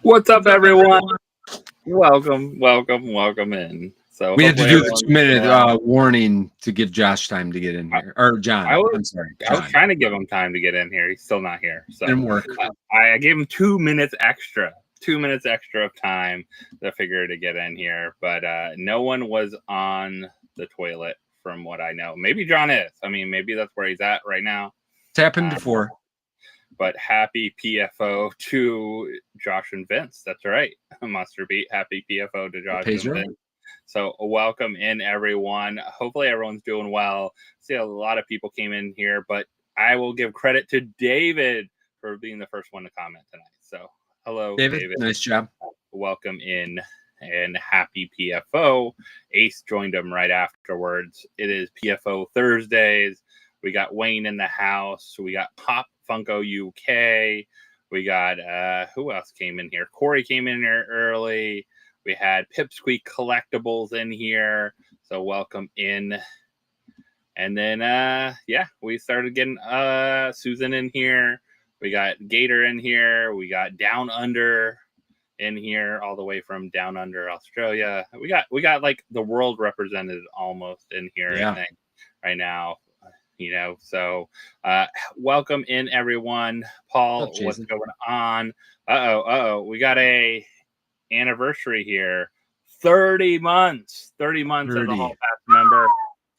What's up, everyone? Welcome in. So we had to do the 2-minute warning to give Josh time to get in here, or John. I'm sorry, John. I was trying to give him time to get in here. He's still not here. So didn't work. I gave him 2 minutes extra. 2 minutes extra of time to figure to get in here, but no one was on the toilet from what I know. Maybe John is. I mean, maybe that's where he's at right now. It's happened before. But happy PFO to Josh and Vince. That's right. Mustard Beat. Happy PFO to Josh and Vince. So welcome in, everyone. Hopefully everyone's doing well. See, a lot of people came in here, but I will give credit to David for being the first one to comment tonight. So hello, David. Nice job. Welcome in and happy PFO. Ace joined him right afterwards. It is PFO Thursdays. We got Wayne in the house. We got Pop Funko UK. We got who else came in here? Corey came in here early. We had Pipsqueak Collectibles in here. So welcome in. And then we started getting Susan in here. We got Gator in here. We got Down Under in here, all the way from Down Under Australia. We got like the world represented almost in here, I think, right now. You know, so welcome in, everyone. Paul, what's going on? We got a anniversary here. 30 months as a Hall Pass member.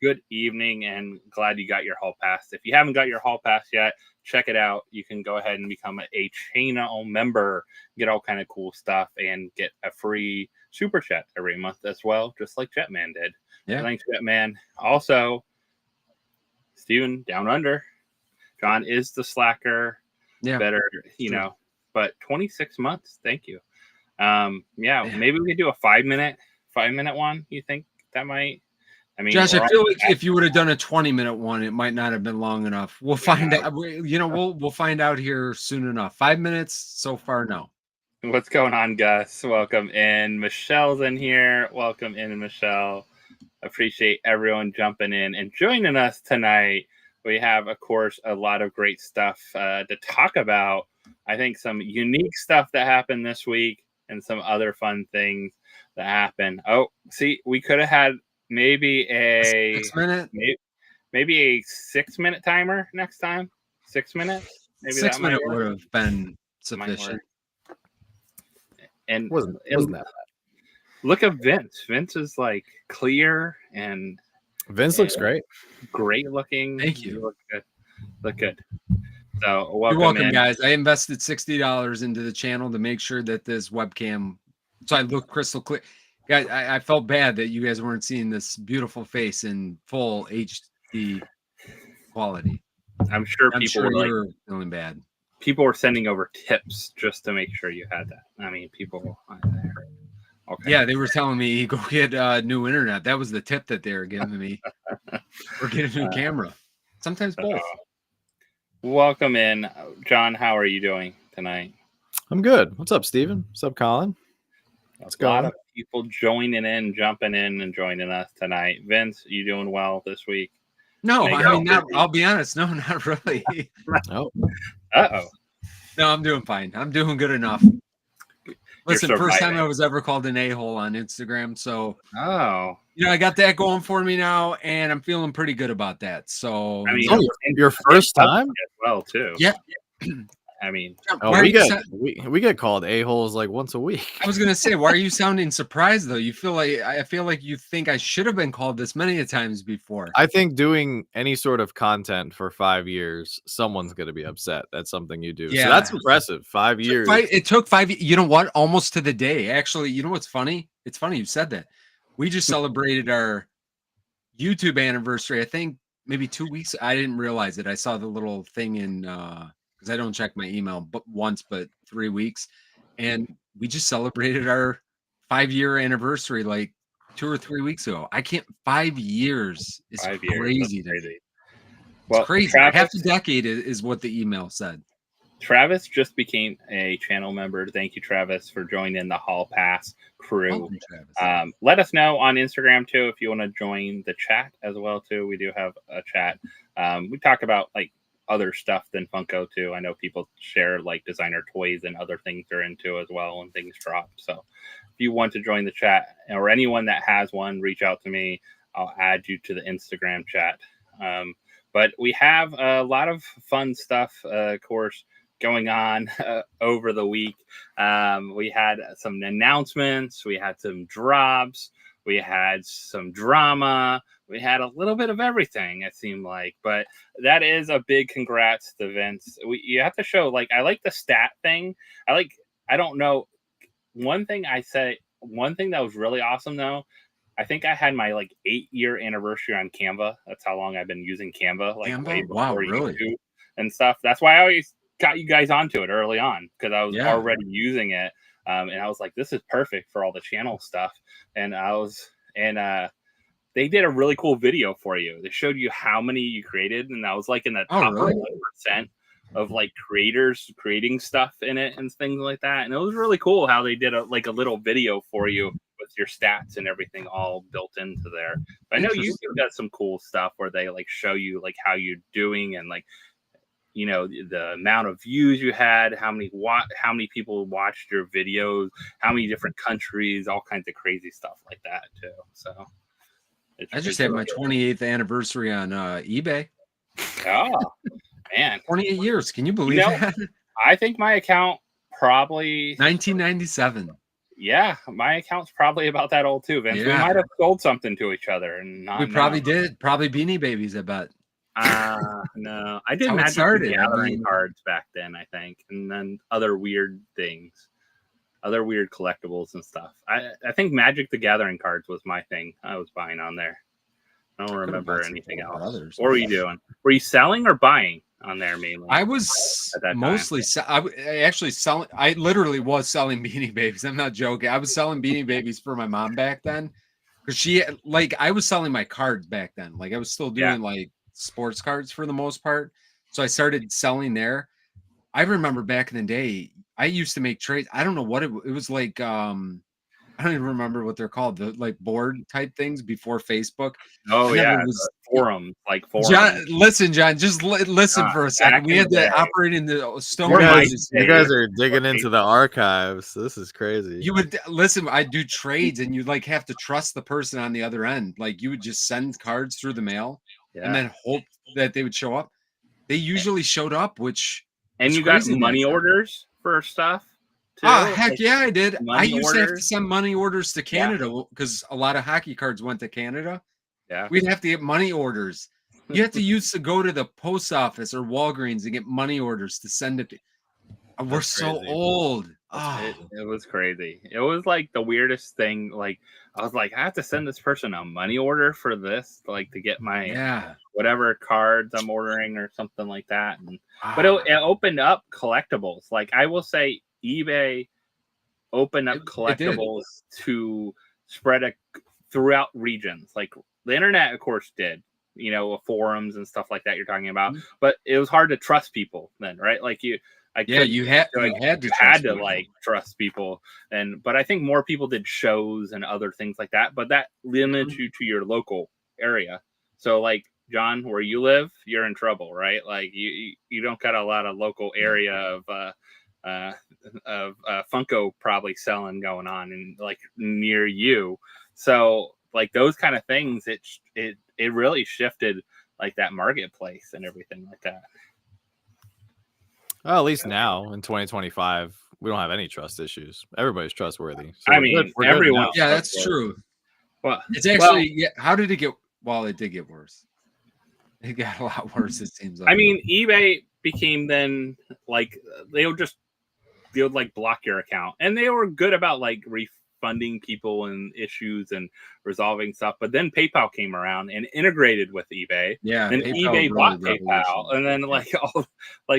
Good evening, and glad you got your Hall Pass. If you haven't got your Hall Pass yet, check it out. You can go ahead and become a channel member, get all kind of cool stuff, and get a free super chat every month as well, just like Jetman did. Yeah. Thanks, Jetman. Also, Steven, Down Under. John is the slacker. Yeah. Better, you know, but 26 months. Thank you. Maybe we could do a 5-minute one. You think that might? I mean, Josh, I feel like if you would have done a 20-minute one, it might not have been long enough. We'll find out. We'll find out here soon enough. 5 minutes so far, no. What's going on, Gus? Welcome in. Michelle's in here. Welcome in, Michelle. Appreciate everyone jumping in and joining us tonight. We have, of course, a lot of great stuff to talk about. I think some unique stuff that happened this week and some other fun things that happened. Oh, see, we could have had maybe a 6 minute, maybe a 6-minute timer next time. 6 minutes. Maybe 6 minute would have been sufficient. And wasn't that bad. Look at Vince. Vince is like clear and Vince looks great. Great looking. Thank you. Look good. So welcome, you're welcome, in. Guys. I invested $60 into the channel to make sure that this webcam, so I look crystal clear. Guys, I felt bad that you guys weren't seeing this beautiful face in full HD quality. I'm sure people were feeling bad. People were sending over tips just to make sure you had that. I mean, people. Okay. Yeah, they were telling me go get new internet. That was the tip that they were giving me. Or get a new camera. Sometimes both. Welcome in, John. How are you doing tonight? I'm good. What's up, Steven? What's up, Colin? A lot of people joining in, jumping in, and joining us tonight. Vince, you doing well this week? No, I'll be honest. No, not really. No. No, I'm doing fine. I'm doing good enough. Listen, first time I was ever called an a-hole on Instagram. So, I got that going for me now, and I'm feeling pretty good about that. So, I mean, your first time as well, too. Yeah. I mean, we get called a-holes like once a week. I was gonna say, why are you sounding surprised though? I feel like you think I should have been called this many times before. I think doing any sort of content for 5 years, someone's gonna be upset. That's something you do. Yeah. So that's impressive. 5 years. It took 5. You know what? Almost to the day. Actually, you know what's funny? It's funny you said that. We just celebrated our YouTube anniversary. I think maybe 2 weeks. I didn't realize it. I saw the little thing in. Because I don't check my email but 3 weeks, and we just celebrated our 5-year anniversary like 2 or 3 weeks ago. 5 years is crazy. Well, it's crazy. Travis, half a decade is what the email said. Travis just became a channel member. Thank you, Travis, for joining the Hall Pass crew. Let us know on Instagram too if you want to join the chat as well too. We do have a chat. We talk about like other stuff than Funko too. I know people share like designer toys and other things they're into as well when things drop. So if you want to join the chat, or anyone that has one, reach out to me. I'll add you to the Instagram chat. But we have a lot of fun stuff, of course, going on over the week. We had some announcements, we had some drops, we had some drama, we had a little bit of everything, it seemed like. But that is a big congrats to Vince. You have to show, like, I like the stat thing. I don't know. One thing that was really awesome though, I think I had my like 8-year anniversary on Canva. That's how long I've been using Canva. Like Canva? Wow, really? YouTube and stuff. That's why I always got you guys onto it early on, because I was already using it. And I was like, this is perfect for all the channel stuff. And they did a really cool video for you. They showed you how many you created, and I was like in the top 1% of like creators creating stuff in it and things like that. And it was really cool how they did a little video for you with your stats and everything all built into there. But I know YouTube does some cool stuff where they like show you like how you're doing, and like, you know, the amount of views you had, how many people watched your videos, how many different countries, all kinds of crazy stuff like that too. So I just had my 28th anniversary on eBay. Oh man, 28 years. Can you believe that? I think my account probably 1997. Yeah, my account's probably about that old too, Vince. Yeah. We might have sold something to each other, and we probably did. Probably Beanie Babies, I bet. No, I did Magic the Gathering cards back then, I think, and then other weird things, other weird collectibles and stuff. I think Magic the Gathering cards was my thing. I was buying on there. I don't remember anything else. What were you doing? Were you selling or buying on there mainly? I was mostly I actually selling. I literally was selling Beanie Babies. I'm not joking. I was selling Beanie Babies for my mom back then, because I was selling my cards back then. Like, I was still doing like sports cards for the most part. So I started selling there. I remember back in the day, I used to make trades. I don't know what it was like. I don't even remember what they're called. The like board type things before Facebook. Oh yeah, forums. John, listen, John, just listen for a second. We had to operate in the stone. You guys are digging into the archives. This is crazy. You would listen. I do trades, and you'd like have to trust the person on the other end. Like, you would just send cards through the mail, and then hope that they would show up. They usually showed up, and you got money orders for stuff. Oh, heck yeah, I did. I used to have to send money orders to Canada because a lot of hockey cards went to Canada. Yeah. We'd have to get money orders. You have to go to the post office or Walgreens and get money orders to send it. We're so old. Oh. It was crazy. It was like the weirdest thing. Like, I was like, I have to send this person a money order for this, like to get my whatever cards I'm ordering or something like that. But it opened up collectibles. Like, I will say, eBay opened up collectibles to spread throughout regions. Like, the internet, of course, did, you know, forums and stuff like that you're talking about. But it was hard to trust people then, right? Like, you had to like trust people. But I think more people did shows and other things like that. But that limited you to your local area. So, like, John, where you live, you're in trouble, right? Like, you don't got a lot of local area of Funko probably selling going on and like near you. So like those kind of things, it really shifted like that marketplace and everything like that. Well, at least now in 2025, we don't have any trust issues. Everybody's trustworthy. So I mean, everyone. Yeah, that's true. Well, it's actually how did it get? Well, it did get worse. It got a lot worse, it seems like. I mean, eBay became then like they would like block your account, and they were good about like refunding people and issues and resolving stuff. But then PayPal came around and integrated with eBay. Yeah, and eBay bought PayPal, and then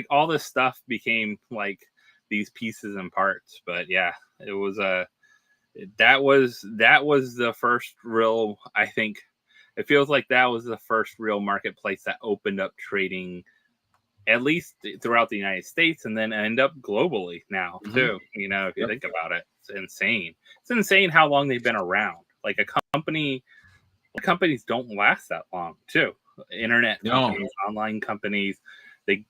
all this stuff became like these pieces and parts. But yeah, it was that was the first real. I think it feels like that was the first real marketplace that opened up trading, at least throughout the United States, and then end up globally now too. You know, if you think about it, it's insane. It's insane how long they've been around. Like companies don't last that long too. Internet companies, online companies, they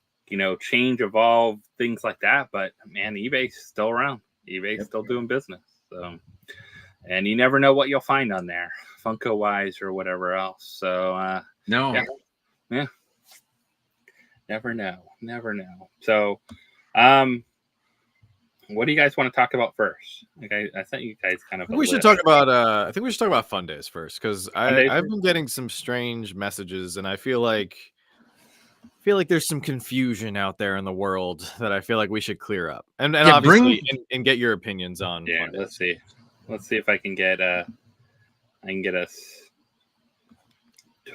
change, evolve, things like that. But man, eBay's still around. eBay's still doing business. So, and you never know what you'll find on there, Funko wise or whatever else. So no, yeah. Never know. So, what do you guys want to talk about first? Okay, I think you guys kind of. We should talk about. I think we should talk about Fun Days first, because I've been getting some strange messages, and I feel like there's some confusion out there in the world that I feel like we should clear up, and obviously and get your opinions on. Yeah, Fun Days. Let's see if I can get us to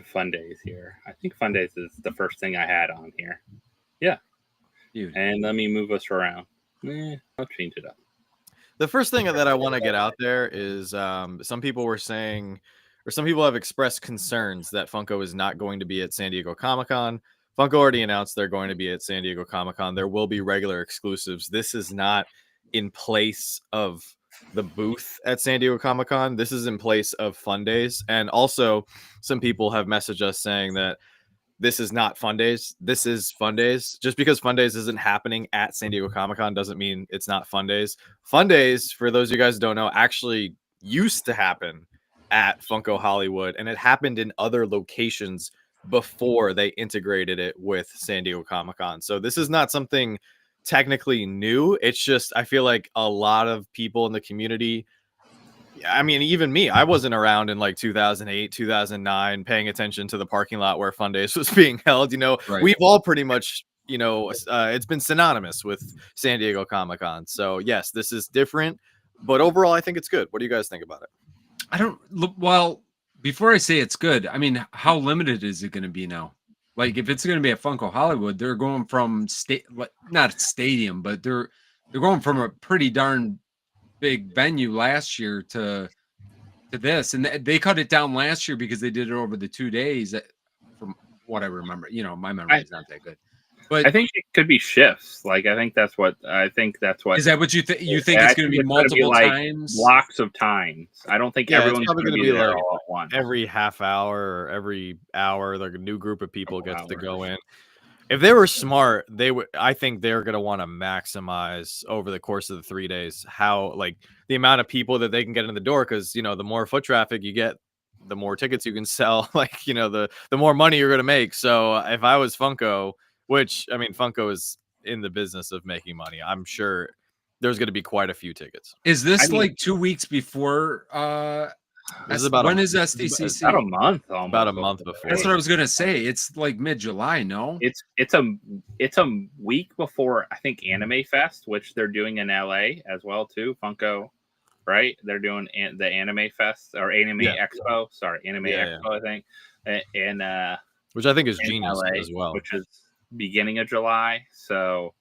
Fun Days here. I think Fun Days is the first thing I had on here. Yeah, and let me move us around. I'll change it up. The first thing that I want to get out there is some people were saying, or some people have expressed concerns that Funko is not going to be at San Diego Comic-Con. Funko already announced they're going to be at San Diego Comic-Con. There will be regular exclusives. This is not in place of the booth at San Diego Comic-Con. This is in place of Fun Days. And also, some people have messaged us saying that this is not Fun Days. This is Fun Days. Just because Fun Days isn't happening at San Diego Comic-Con doesn't mean it's not Fun Days. Fun Days, for those of you guys who don't know, actually used to happen at Funko Hollywood, and it happened in other locations before they integrated it with San Diego Comic-Con. So this is not something technically new. It's just, I feel like a lot of people in the community, I mean, even me, I wasn't around in like 2008, 2009, paying attention to the parking lot where Fun Days was being held. Right. We've all pretty much, it's been synonymous with San Diego Comic-Con. So yes, this is different, but overall, I think it's good. What do you guys think about it? Well, before I say it's good, I mean, how limited is it going to be now? Like, if it's going to be at Funko Hollywood, they're going from not stadium, but they're going from a pretty darn big venue last year to this, and they cut it down last year because they did it over the 2 days. From what I remember, my memory is not that good, but I think it could be shifts. Like, I think that's what is that what you think? You think it's going to be multiple times, blocks of times? I don't think everyone's going to be there like all at once. Every half hour or every hour, like a new group of people gets to go in. If they were smart, I think they're going to want to maximize over the course of the 3 days the amount of people that they can get in the door, because the more foot traffic you get, the more tickets you can sell. The more money you're going to make. So if I was Funko, which, I mean, Funko is in the business of making money, I'm sure there's going to be quite a few tickets. Is this 2 weeks before? When is SDCC? About a month, almost. About a month before. That's what I was gonna say. It's like mid-July, no? It's a week before, I think, Anime Fest, which they're doing in LA as well too. Funko, right? They're doing the Anime Fest or Anime Expo. Sorry, Anime Expo, I think, and which I think is genius LA, as well. Which is beginning of July. So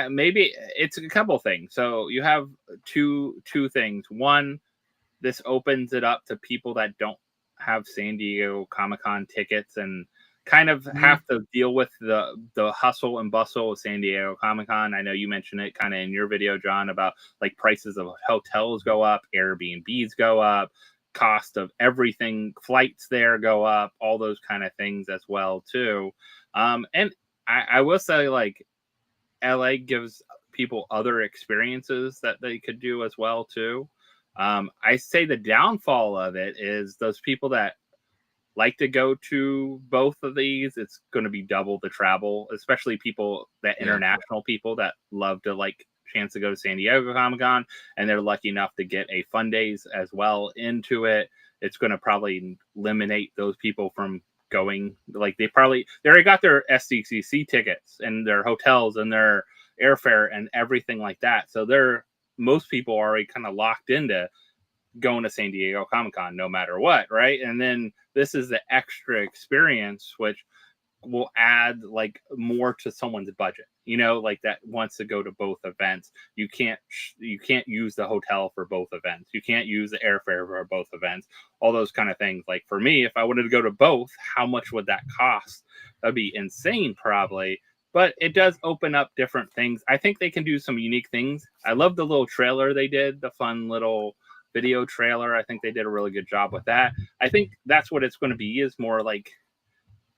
maybe it's a couple things. So you have two things. One, this opens it up to people that don't have San Diego Comic-Con tickets and kind of have to deal with the hustle and bustle of San Diego Comic-Con. I know you mentioned it kind of in your video, John, about like prices of hotels go up, Airbnbs go up, cost of everything, flights there go up, all those kind of things as well too. And I will say, like, LA gives people other experiences that they could do as well too. I say the downfall of it is those people that like to go to both of these, it's going to be double the travel, especially international people that love to chance to go to San Diego Comic-Con, and they're lucky enough to get a Fun Days as well into it. It's going to probably eliminate those people from going. Like, they already got their SDCC tickets and their hotels and their airfare and everything like that. So most people are already kind of locked into going to San Diego Comic-Con no matter what, right? And then this is the extra experience, which will add more to someone's budget, that wants to go to both events. You can't use the hotel for both events. You can't use the airfare for both events, all those kind of things. Like, for me, if I wanted to go to both, how much would that cost? That'd be insane, probably. But it does open up different things. I think they can do some unique things. I love the little trailer they did, the fun little video trailer. I think they did a really good job with that. I think that's what it's going to be, is more like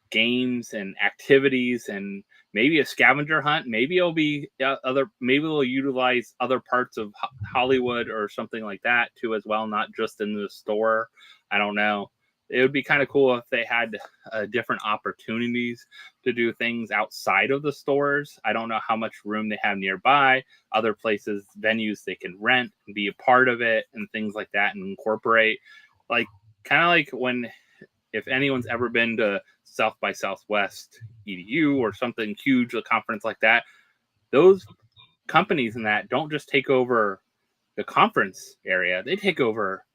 games and activities and maybe a scavenger hunt. Maybe it'll be maybe they'll utilize other parts of Hollywood or something like that too as well, not just in the store. I don't know. It would be kind of cool if they had different opportunities to do things outside of the stores. I don't know how much room they have nearby, other places, venues they can rent and be a part of it and things like that, and incorporate, like, kind of like if anyone's ever been to South by Southwest EDU or something huge, a conference like that, those companies in that don't just take over the conference area, they take over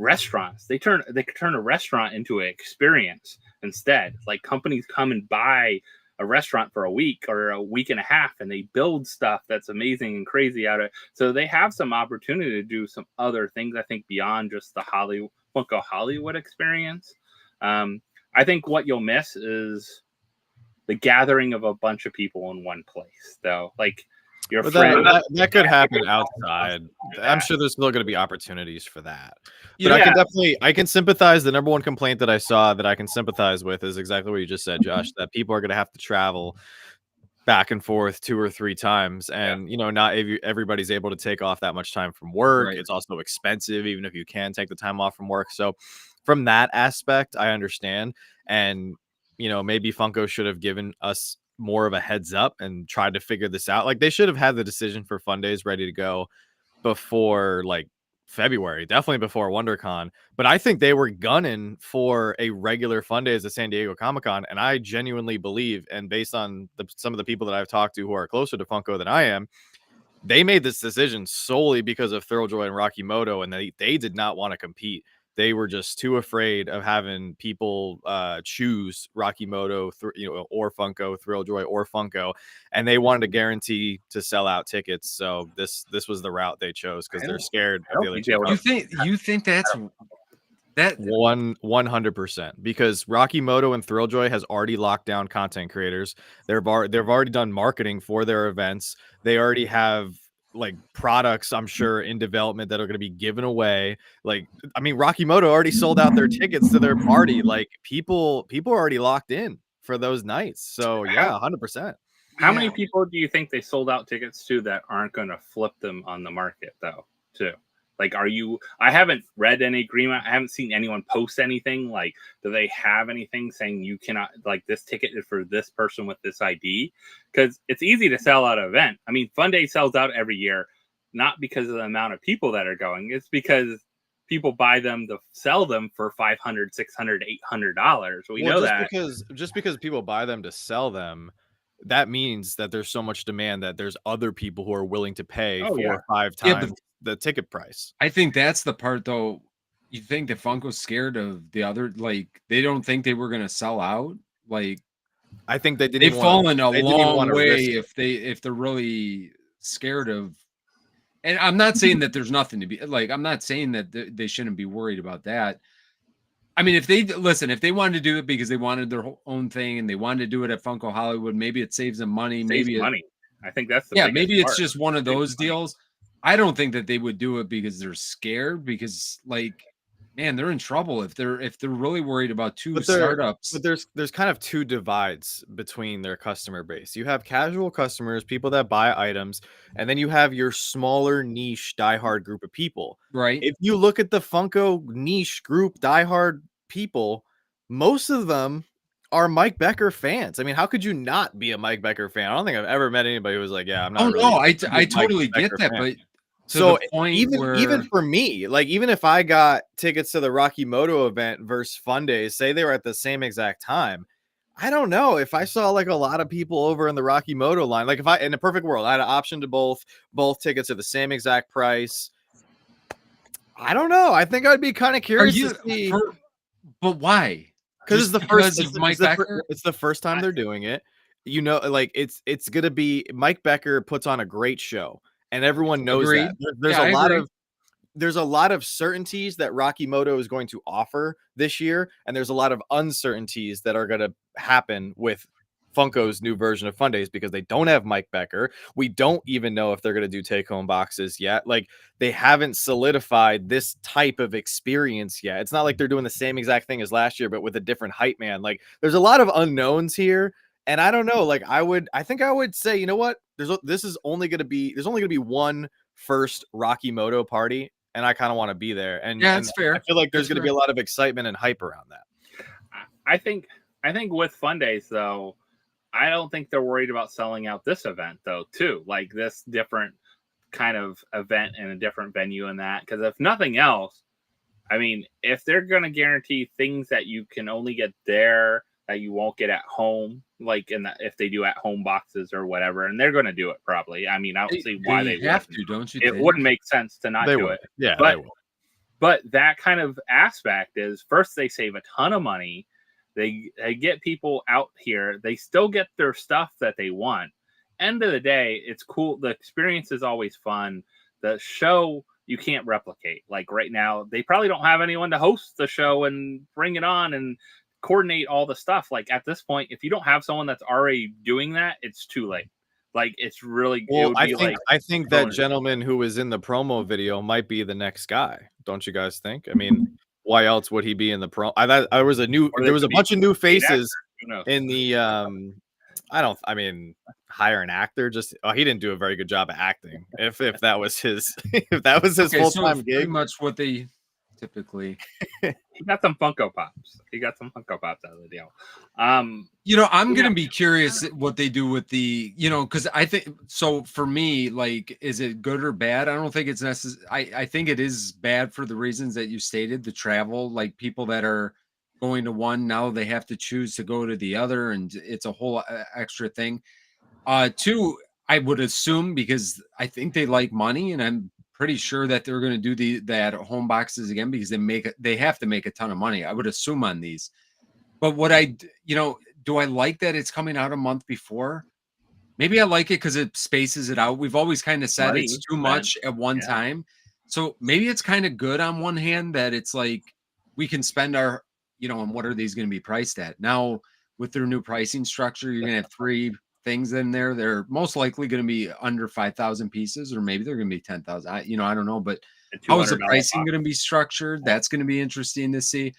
restaurants. They could turn a restaurant into an experience instead. Like, companies come and buy a restaurant for a week or a week and a half, and they build stuff that's amazing and crazy out of it. So they have some opportunity to do some other things, I think, beyond just the Funko Hollywood experience. I think what you'll miss is the gathering of a bunch of people in one place, though. Like, your friend, that could happen outside. I'm sure there's still going to be opportunities for that. But I can sympathize. The number one complaint that I saw that I can sympathize with is exactly what you just said, Josh, that people are going to have to travel back and forth 2 or 3 times. And, not everybody's able to take off that much time from work. Right. It's also expensive, even if you can take the time off from work. So from that aspect, I understand. And, maybe Funko should have given us more of a heads up and tried to figure this out. Like, they should have had the decision for Fundays ready to go before like February, definitely before WonderCon. But I think they were gunning for a regular Fundays at San Diego Comic-Con, and I genuinely believe, and based on some of the people that I've talked to who are closer to Funko than I am, they made this decision solely because of Thrilljoy and Rocky Moto, and they did not want to compete. They were just too afraid of having people choose Rocky Moto, or Funko, Thrilljoy, or Funko, and they wanted to guarantee to sell out tickets. So this was the route they chose because they're scared of the other two. You think that's that 100%, because Rocky Moto and Thrilljoy has already locked down content creators. They've already done marketing for their events. They already have like products, I'm sure, in development that are going to be given away. Like, I mean, Rocky Moto already sold out their tickets to their party. Like, people are already locked in for those nights. So yeah, 100%. How many people do you think they sold out tickets to that aren't going to flip them on the market though, too? Like, I haven't read any agreement. I haven't seen anyone post anything. Like, do they have anything saying you cannot, like, this ticket is for this person with this ID? Because it's easy to sell out an event. I mean, Fun Day sells out every year, not because of the amount of people that are going. It's because people buy them to sell them for $500, $600, $800. We know that. Just because people buy them to sell them, that means that there's so much demand that there's other people who are willing to pay 4 or 5 times the ticket price. I think that's the part, though. You think that Funko's scared of the other, like, they don't think they were going to sell out? Like, I think they've fallen a long way if they're really scared of. And I'm not saying that there's nothing to be like, I'm not saying that they shouldn't be worried about that. I mean, if they wanted to do it because they wanted their own thing and they wanted to do it at Funko Hollywood, maybe it saves them money. Money. I think that's maybe it's just one of those deals. I don't think that they would do it because they're scared, because, like, man, they're in trouble if they're really worried about startups. But there's kind of 2 divides between their customer base. You have casual customers, people that buy items, and then you have your smaller niche diehard group of people. Right. If you look at the Funko niche group diehard people, most of them are Mike Becker fans. I mean, how could you not be a Mike Becker fan? I don't think I've ever met anybody who was like, yeah, I'm not. I totally get that, but so even for me, like, even if I got tickets to the Rocky Moto event versus Fun Days, say they were at the same exact time, I don't know if I saw like a lot of people over in the Rocky Moto line. Like, if I, in a perfect world, I had an option to both tickets at the same exact price, I don't know. I think I'd be kind of curious to see. But why? Because it's the first. It's the first time they're doing it. Like, it's gonna be, Mike Becker puts on a great show, and everyone knows that. There's a lot of certainties that Rocky Moto is going to offer this year, and there's a lot of uncertainties that are going to happen with Funko's new version of Fun Days because they don't have Mike Becker. We don't even know if they're going to do take-home boxes yet. Like, they haven't solidified this type of experience yet. It's not like they're doing the same exact thing as last year, but with a different hype man. Like, there's a lot of unknowns here, And I don't know, like I think I would say, you know what? There's only gonna be one first Rocky Moto party, and I kind of want to be there. And yeah, it's fair. I feel like there's gonna be a lot of excitement and hype around that. I think with Fundays though, I don't think they're worried about selling out this event though, too. Like this different kind of event in a different venue and that. Because if nothing else, I mean, if they're gonna guarantee things that you can only get there that you won't get at home, like if they do at home boxes or whatever, and they're gonna do it probably. I mean, I don't see why they have to, don't you? It wouldn't make sense to not do it. Yeah, but, they will. But that kind of aspect is first they save a ton of money. They get people out here. They still get their stuff that they want. End of the day, it's cool. The experience is always fun. The show you can't replicate. Like right now, they probably don't have anyone to host the show and bring it on and coordinate all the stuff. Like at this point, if you don't have someone that's already doing that, it's too late. Like it's really. Well, I think that gentleman who was in the promo video might be the next guy. Don't you guys think? I mean, why else would he be in the pro? There was a bunch of new faces in the I mean, hire an actor. He didn't do a very good job of acting. If that was his full-time gig. Pretty much what they typically. He got some Funko Pops. Out of the deal. I'm gonna be curious what they do with the, because I think so. For me, like, is it good or bad? I don't think it's necessary. I think it is bad for the reasons that you stated. The travel, like people that are going to one now, they have to choose to go to the other, and it's a whole extra thing. Two, I would assume, because I think they like money, and I'm pretty sure that they're going to do that home boxes again because they have to make a ton of money. I would assume on these. But do I like that it's coming out a month before? Maybe I like it because it spaces it out. We've always kind of said it's too much at one time. So maybe it's kind of good on one hand that it's like we can spend our, and what are these going to be priced at? Now with their new pricing structure, you're going to have 3 things in there. They're most likely going to be under 5,000 pieces, or maybe they're going to be 10,000. I don't know, but how is the pricing going to be structured? That's going to be interesting to see.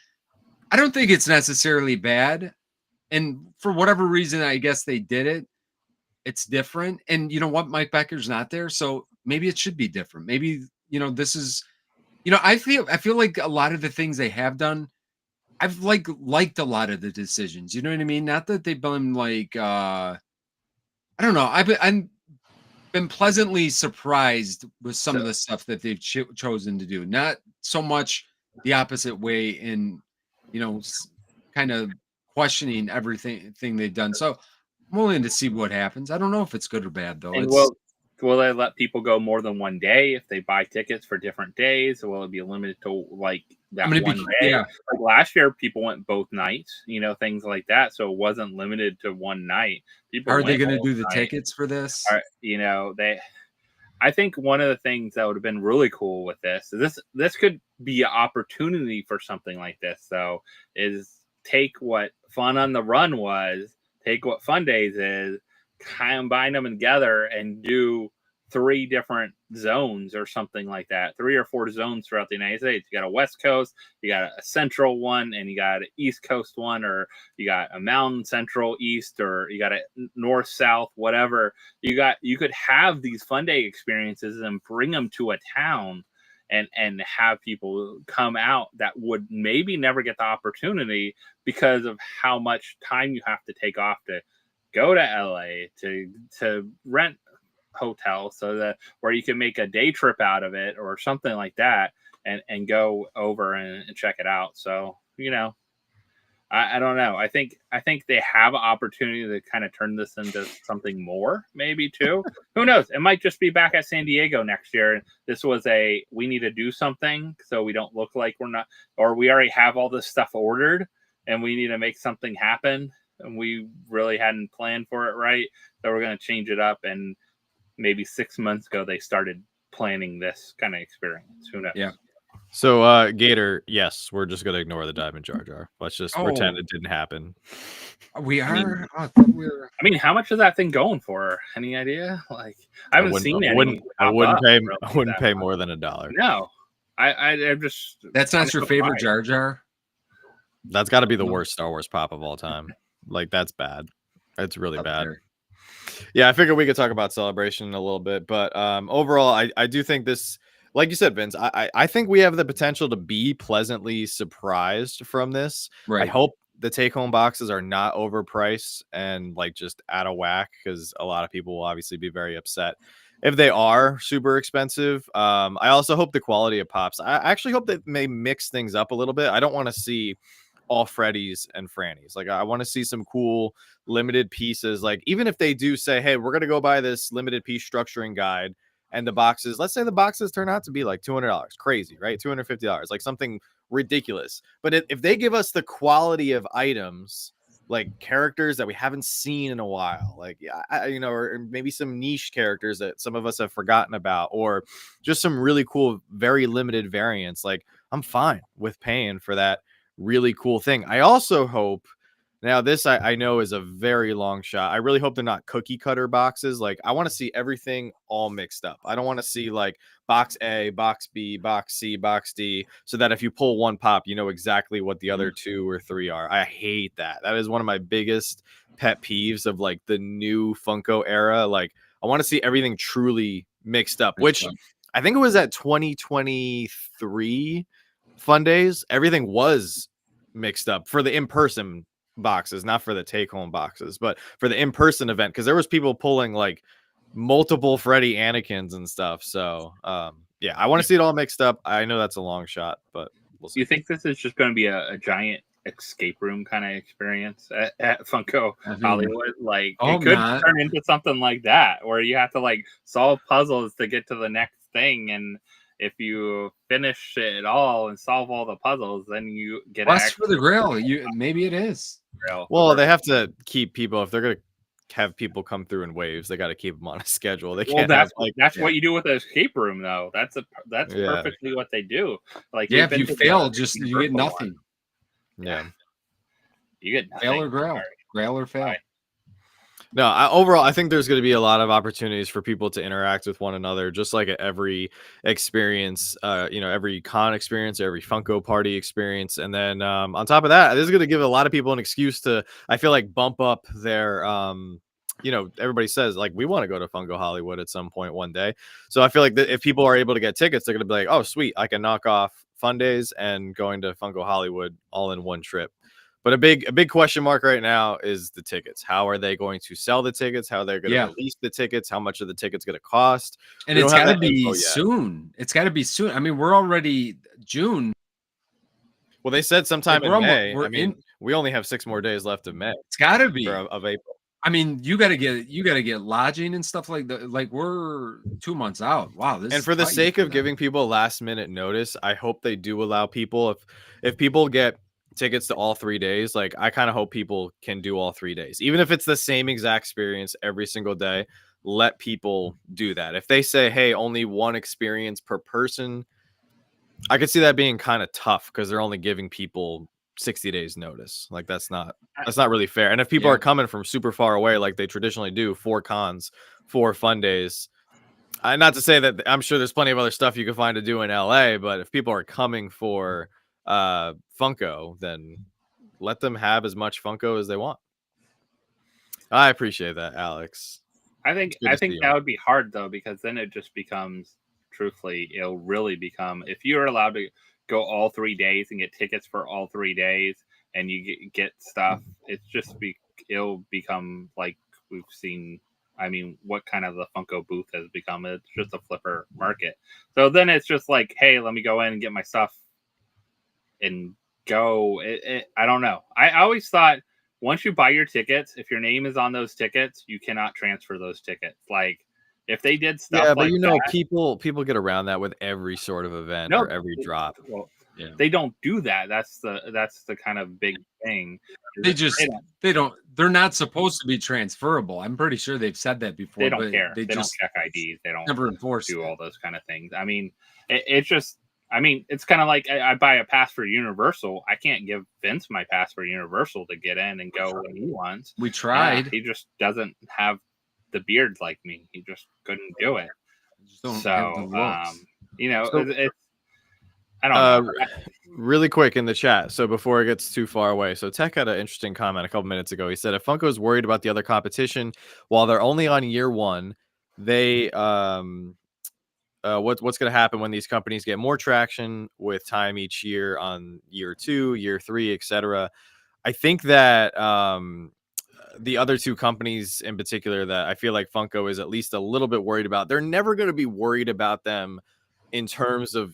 I don't think it's necessarily bad. And for whatever reason, I guess they did it. It's different. And you know what? Mike Becker's not there. So maybe it should be different. Maybe, this is, I feel like a lot of the things they have done, I've liked a lot of the decisions. You know what I mean? Not that they've been like, I don't know. I've been pleasantly surprised with some of the stuff that they've chosen to do. Not so much the opposite way in, kind of questioning everything they've done. So I'm willing to see what happens. I don't know if it's good or bad though. And will they let people go more than one day if they buy tickets for different days? Or will it be limited to like that one day? Yeah. Like last year, people went both nights, things like that. So it wasn't limited to one night. Are they going to do the tickets for this? I think one of the things that would have been really cool with this could be an opportunity for something like this. Though, is take what Fun on the Run was, take what Fundays is, combine them together and do 3 different zones or something like that. 3 or 4 zones throughout the United States. You got a West Coast, you got a Central one, and you got an East Coast one, or you got a Mountain Central East, or you got a North South, whatever. You could have these Fun Day experiences and bring them to a town and have people come out that would maybe never get the opportunity because of how much time you have to take off to go to LA, to rent hotel, so that where you can make a day trip out of it or something like that and go over and check it out. So I don't know. I think they have an opportunity to kind of turn this into something more, maybe too. Who knows? It might just be back at San Diego next year. This was we need to do something so we don't look like we're not, or we already have all this stuff ordered and we need to make something happen. And we really hadn't planned for it right. So we're going to change it up. And maybe 6 months ago, they started planning this kind of experience. Who knows? Yeah. So, Gator, yes, we're just going to ignore the Diamond Jar Jar. Let's just pretend it didn't happen. We are. I mean, how much is that thing going for? Any idea? Like, I haven't seen any. I wouldn't pay more than $1. No, I'm just. That's not your favorite Jar Jar? That's got to be the worst Star Wars pop of all time. Like, that's bad. It's really bad. There. Yeah, I figured we could talk about Celebration in a little bit, but overall, I do think this, like you said, Vince, I think we have the potential to be pleasantly surprised from this. Right. I hope the take-home boxes are not overpriced and like just out of whack, because a lot of people will obviously be very upset if they are super expensive. I also hope the quality of pops. I actually hope they may mix things up a little bit. I don't want to see all Freddies and Frannies. Like, I want to see some cool limited pieces. Like, even if they do say, hey, we're going to go buy this limited piece structuring guide, and the boxes, let's say the boxes turn out to be like $200, crazy, right? $250, like something ridiculous. But if they give us the quality of items, like characters that we haven't seen in a while, like, you know, or maybe some niche characters that some of us have forgotten about, or just some really cool, very limited variants, like, I'm fine with paying for that really cool thing. I also hope, now this I know is a very long shot, I really hope they're not cookie cutter boxes. Like, I want to see everything all mixed up. I don't want to see like box A, box B, box C, box D, so that if you pull one pop, you know exactly what the other 2 or 3 are. I hate that. That is one of my biggest pet peeves of like the new Funko era. Like, I want to see everything truly mixed up, which I think it was at 2023 Fundays, everything was mixed up for the in-person boxes, not for the take-home boxes, but for the in-person event, because there was people pulling like multiple Freddy Anakins and stuff. So yeah, I want to see it all mixed up. I know that's a long shot, but we'll see. You think this is just going to be a giant escape room kind of experience at Funko Hollywood? Like, it could turn into something like that, where you have to like solve puzzles to get to the next thing, and if you finish it all and solve all the puzzles, then you get access for the Grail. Maybe it is. Well, they have to keep people, if they're gonna have people come through in waves, they got to keep them on a schedule. They can't. That's what you do with an escape room, though. That's perfectly what they do. Like, if you fail, you get nothing. Yeah, you get nothing. Fail or Grail, Grail or fail. No, overall, I think there's going to be a lot of opportunities for people to interact with one another, just like at every experience, you know, every con experience, every Funko party experience. And then on top of that, this is going to give a lot of people an excuse to, I feel like, bump up their, you know, everybody says, like, we want to go to Funko Hollywood at some point one day. So I feel like if people are able to get tickets, they're going to be like, oh, sweet, I can knock off Fundays and going to Funko Hollywood all in one trip. But a big question mark right now is the tickets. How are they going to sell the tickets? How they're going to release the tickets? How much are the tickets going to cost? And it's got to be soon. It's got to be soon. I mean, we're already June. Well, they said sometime in May. We only have 6 more days left of May. It's got to be of April. I mean, you got to get lodging and stuff like that. Like, we're 2 months out. Wow. And for the sake of giving people last minute notice, I hope they do allow people, if people get tickets to all 3 days, like, I kind of hope people can do all 3 days, even if it's the same exact experience every single day. Let people do that. If they say, hey, only one experience per person, I could see that being kind of tough, because they're only giving people 60 days notice. Like, that's not really fair. And if people are coming from super far away, like they traditionally do, 4 cons, 4 fun days, not to say that I'm sure there's plenty of other stuff you can find to do in LA, but if people are coming for Funko, then let them have as much Funko as they want. I appreciate that, Alex. I think that would be hard, though, because then it just becomes, truthfully, it'll really become, if you're allowed to go all 3 days and get tickets for all 3 days and you get stuff, it'll become like we've seen. I mean, what kind of the Funko booth has become? It's just a flipper market. So then it's just like, hey, let me go in and get my stuff and go. I don't know. I always thought, once you buy your tickets, if your name is on those tickets, you cannot transfer those tickets. Like, if they did stuff, but you know, people get around that with every sort of event or every drop. Well, they don't do that. That's the kind of big thing. They're not supposed to be transferable. I'm pretty sure they've said that before. They don't care. They don't check IDs. They don't never enforce do all those kind of things. I mean, it's just. I mean, it's kind of like I buy a pass for Universal. I can't give Vince my pass for Universal to get in and go when he wants. We tried. He just doesn't have the beard like me. He just couldn't do it. So, you know, I don't know. Really quick in the chat, so before it gets too far away. So Tech had an interesting comment a couple minutes ago. He said, if Funko is worried about the other competition while they're only on year one, they what's going to happen when these companies get more traction with time each year on year 2, year 3, etc. I think that the other two companies in particular that I feel like Funko is at least a little bit worried about, they're never going to be worried about them in terms of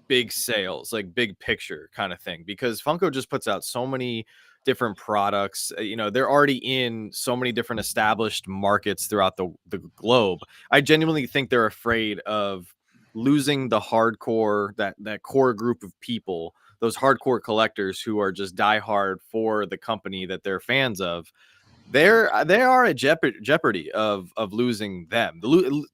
big sales, like big picture kind of thing, because Funko just puts out so many different products. They're already in so many different established markets throughout the globe. I genuinely think they're afraid of losing the hardcore, that core group of people, those hardcore collectors who are just diehard for the company that they're fans of. They are at jeopardy of losing them,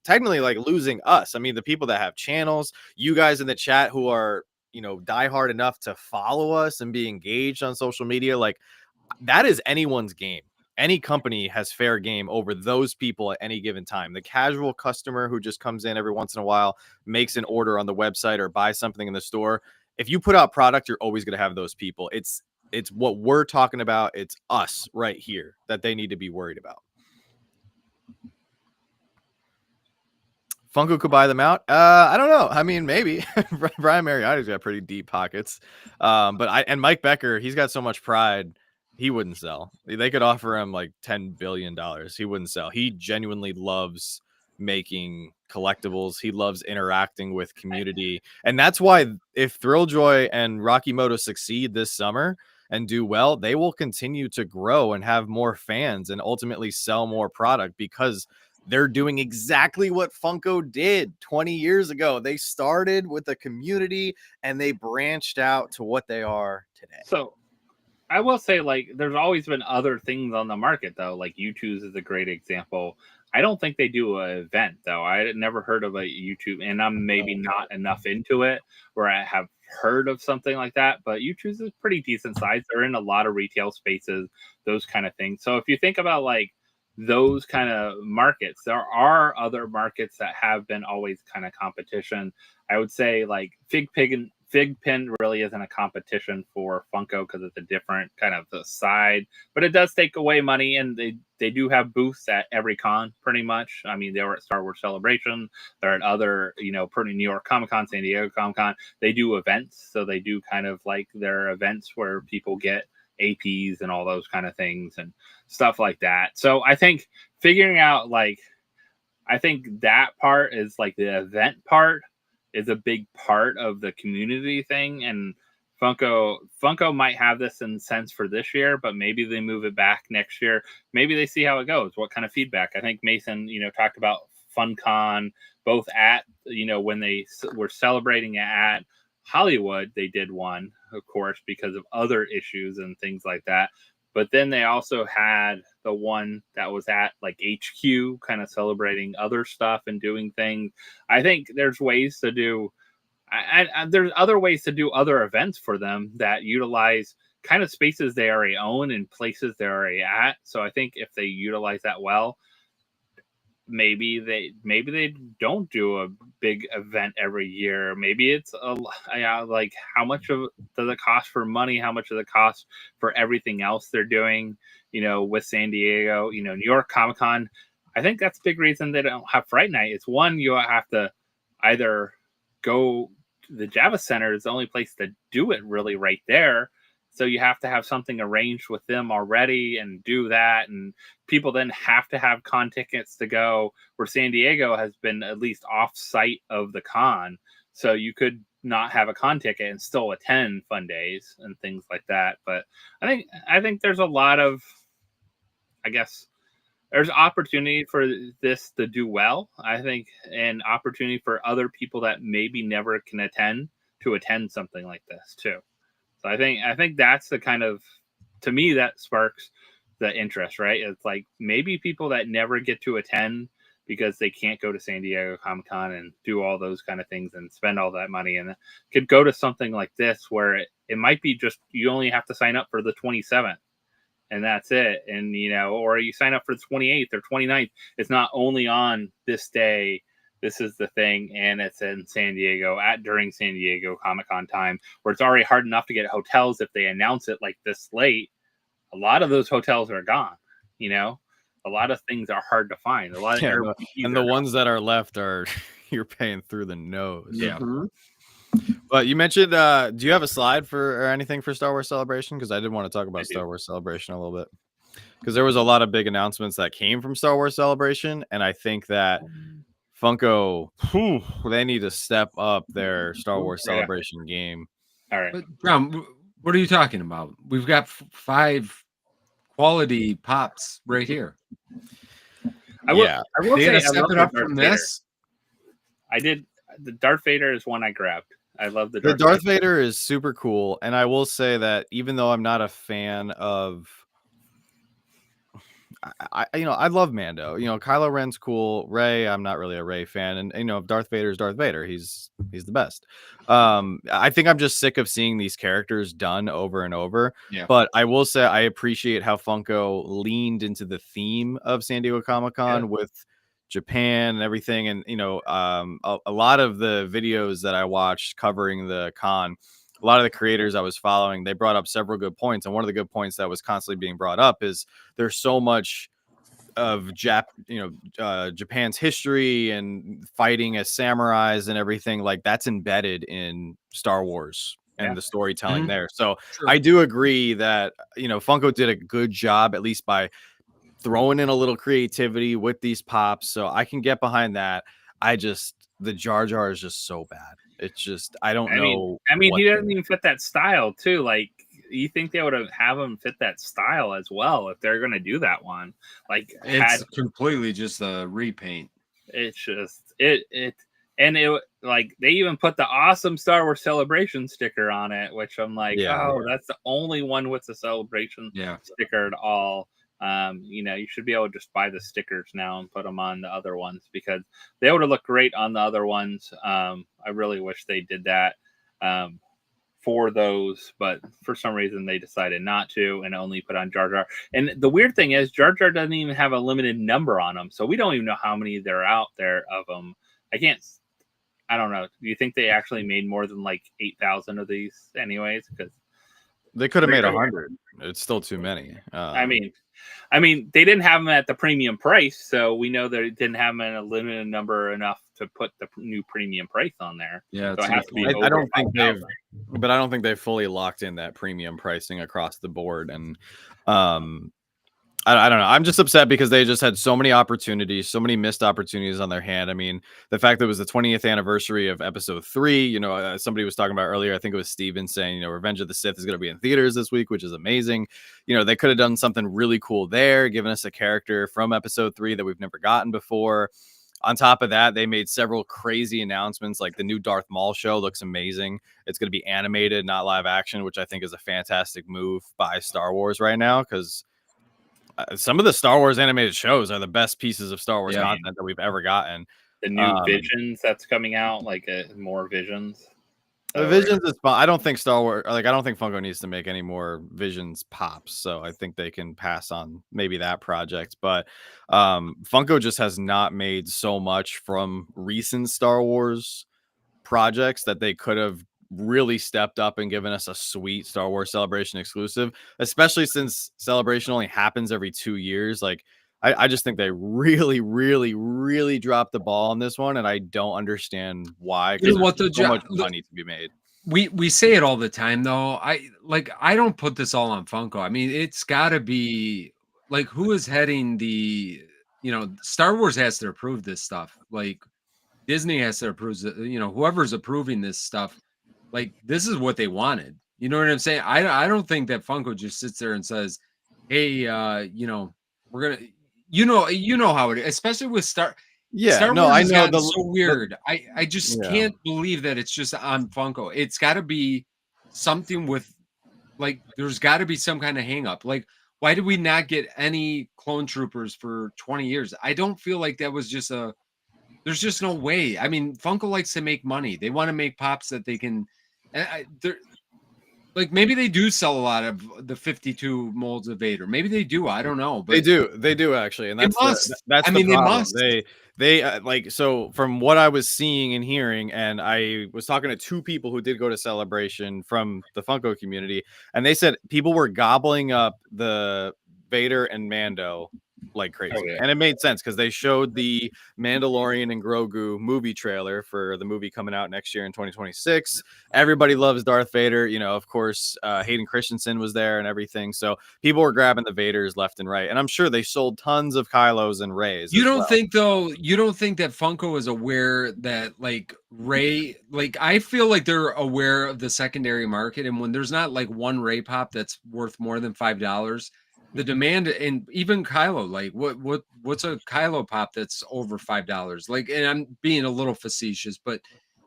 technically, like losing us. I mean, the people that have channels, you guys in the chat who are diehard enough to follow us and be engaged on social media, like that is anyone's game. Any company has fair game over those people at any given time. The casual customer who just comes in every once in a while, makes an order on the website or buys something in the store. If you put out product, you're always going to have those people. It's what we're talking about. It's us right here that they need to be worried about. Funko could buy them out. I don't know. I mean, maybe. Brian Mariotti's got pretty deep pockets. But Mike Becker, he's got so much pride, he wouldn't sell. They could offer him like $10 billion. He wouldn't sell. He genuinely loves making collectibles. He loves interacting with community. And that's why if Thrilljoy and Rocky Moto succeed this summer and do well, they will continue to grow and have more fans and ultimately sell more product, because they're doing exactly what Funko did 20 years ago. They started with a community and they branched out to what they are today. So I will say, like, there's always been other things on the market, though. Like YouTube's is a great example. I don't think they do an event, though. I had never heard of a YouTube, and I'm maybe not enough into it where I have heard of something like that. But YouTube's is pretty decent size. They're in a lot of retail spaces, those kind of things. So if you think about like those kind of markets, there are other markets that have been always kind of competition. I would say like Fig Pin really isn't a competition for Funko because it's a different kind of the side, but it does take away money, and they do have booths at every con pretty much. I mean, they were at Star Wars Celebration, they're at other, pretty New York Comic Con, San Diego Comic Con. They do events, so they do kind of like their events where people get APs and all those kind of things and stuff like that. So I think figuring out I think that part is like the event part is a big part of the community thing. And Funko might have this in sense for this year, but maybe they move it back next year. Maybe they see how it goes, what kind of feedback. I think Mason, talked about FunCon, both at, when they were celebrating at Hollywood, they did one, of course, because of other issues and things like that. But then they also had the one that was at like HQ, kind of celebrating other stuff and doing things. I think there's ways to do, there's other ways to do other events for them that utilize kind of spaces they already own and places they're already at. So I think if they utilize that well, maybe they don't do a big event every year. Maybe it's like how much of does it cost for money? How much does it cost for everything else they're doing? With San Diego, New York Comic Con. I think that's a big reason they don't have Fright Night. It's one, you have to either go to the Java Center is the only place to do it really right there. So you have to have something arranged with them already and do that. And people then have to have con tickets to go, where San Diego has been at least off site of the con. So you could not have a con ticket and still attend Fun Days and things like that. But I think there's a lot of, I guess, there's opportunity for this to do well, I think, and opportunity for other people that maybe never can attend to attend something like this too. So I think that's the kind of, to me, that sparks the interest, right? It's like maybe people that never get to attend because they can't go to San Diego Comic Con and do all those kind of things and spend all that money, and could go to something like this where it might be just, you only have to sign up for the 27th and that's it. And, or you sign up for the 28th or 29th. It's not only on this day this is the thing, and it's in San Diego during San Diego Comic-Con time, where it's already hard enough to get hotels if they announce it like this late. A lot of those hotels are gone. You know, a lot of things are hard to find. A lot of Airbnbs and the ones that are left are you're paying through the nose. Yeah. But you mentioned, do you have a slide for or anything for Star Wars Celebration? Because I did want to talk about Star Wars Celebration a little bit. Because there was a lot of big announcements that came from Star Wars Celebration, and I think that Funko, they need to step up their Star Wars Celebration game. All right. But John, what are you talking about? We've got 5 quality pops right here. I will say, step it up from this. I did. The Darth Vader is one I grabbed. I love the Darth Vader is super cool, and I will say that even though I'm not a fan of, I love Mando. You know, Kylo Ren's cool. Rey, I'm not really a Rey fan, and you know, if Darth Vader's Darth Vader, he's the best. I think I'm just sick of seeing these characters done over and over. Yeah. But I will say I appreciate how Funko leaned into the theme of San Diego Comic-Con with Japan and everything, and you know, a lot of the videos that I watched covering the con, a lot of the creators I was following, they brought up several good points, and one of the good points that was constantly being brought up is there's so much of Japan's history and fighting as samurais and everything like that's embedded in Star Wars and the storytelling there. So I do agree that, you know, Funko did a good job, at least by throwing in a little creativity with these pops. So I can get behind that. The Jar Jar is just so bad. It's just, I don't know. I mean, he doesn't even fit that style too. Like, you think they would have him fit that style as well if they're going to do that one? Like, it's completely just a repaint. It's just and like they even put the awesome Star Wars Celebration sticker on it, which I'm like, that's the only one with the Celebration sticker at all. You know, you should be able to just buy the stickers now and put them on the other ones because they would have looked great on the other ones. I really wish they did that for those, but for some reason they decided not to and only put on Jar Jar. And the weird thing is Jar Jar doesn't even have a limited number on them, so we don't even know how many there are out there of them. I don't know. Do you think they actually made more than like 8,000 of these anyways? Because they could have made 100. It's still too many. I mean, they didn't have them at the premium price, so we know that it didn't have them in a limited number enough to put the new premium price on there. Yeah, so it has to be. I don't think they've fully locked in that premium pricing across the board, and I don't know. I'm just upset because they just had so many opportunities, so many missed opportunities on their hand. I mean, the fact that it was the 20th anniversary of Episode 3, you know, somebody was talking about earlier, I think it was Steven saying, you know, Revenge of the Sith is going to be in theaters this week, which is amazing. You know, they could have done something really cool there, given us a character from Episode 3 that we've never gotten before. On top of that, they made several crazy announcements, like the new Darth Maul show looks amazing. It's going to be animated, not live action, which I think is a fantastic move by Star Wars right now, because some of the Star Wars animated shows are the best pieces of Star Wars content that we've ever gotten. The new Visions that's coming out, like more Visions. The Visions is fun. I don't think I don't think Funko needs to make any more Visions pops. So I think they can pass on maybe that project. But Funko just has not made so much from recent Star Wars projects that they could have really stepped up and given us a sweet Star Wars Celebration exclusive, especially since Celebration only happens every 2 years. Like, I just think they really, really, really dropped the ball on this one, and I don't understand why. You know what, there's so much money to be made. We say it all the time, though. I don't put this all on Funko. I mean, it's got to be like, who is heading the? You know, Star Wars has to approve this stuff. Like, Disney has to approve it. You know, whoever's approving this stuff. Like, this is what they wanted. You know what I'm saying? I don't think that Funko just sits there and says, hey, you know, we're going to, you know how it is, especially with Star Wars I know. So weird. I just can't believe that it's just on Funko. It's got to be something with, like, there's got to be some kind of hang up. Like, why did we not get any clone troopers for 20 years? I don't feel like that was just there's just no way. I mean, Funko likes to make money. They want to make pops that they can. Like maybe they do sell a lot of the 52 molds of Vader. Maybe they do. I don't know. But they do actually, and they that's must. that's I the mean, they problem. must. They like, so from what I was seeing and hearing, and I was talking to two people who did go to Celebration from the Funko community, and they said people were gobbling up the Vader and Mando like crazy. Oh, yeah. And it made sense because they showed the Mandalorian and Grogu movie trailer for the movie coming out next year in 2026. Everybody loves Darth Vader. You know, of course, Hayden Christensen was there and everything. So people were grabbing the Vaders left and right. And I'm sure they sold tons of Kylos and Reys. You don't think though, you don't think that Funko is aware that like Rey, like I feel like they're aware of the secondary market, and when there's not like one Rey pop that's worth more than $5, the demand, and even Kylo, like what's a Kylo pop that's over $5? Like, and I'm being a little facetious, but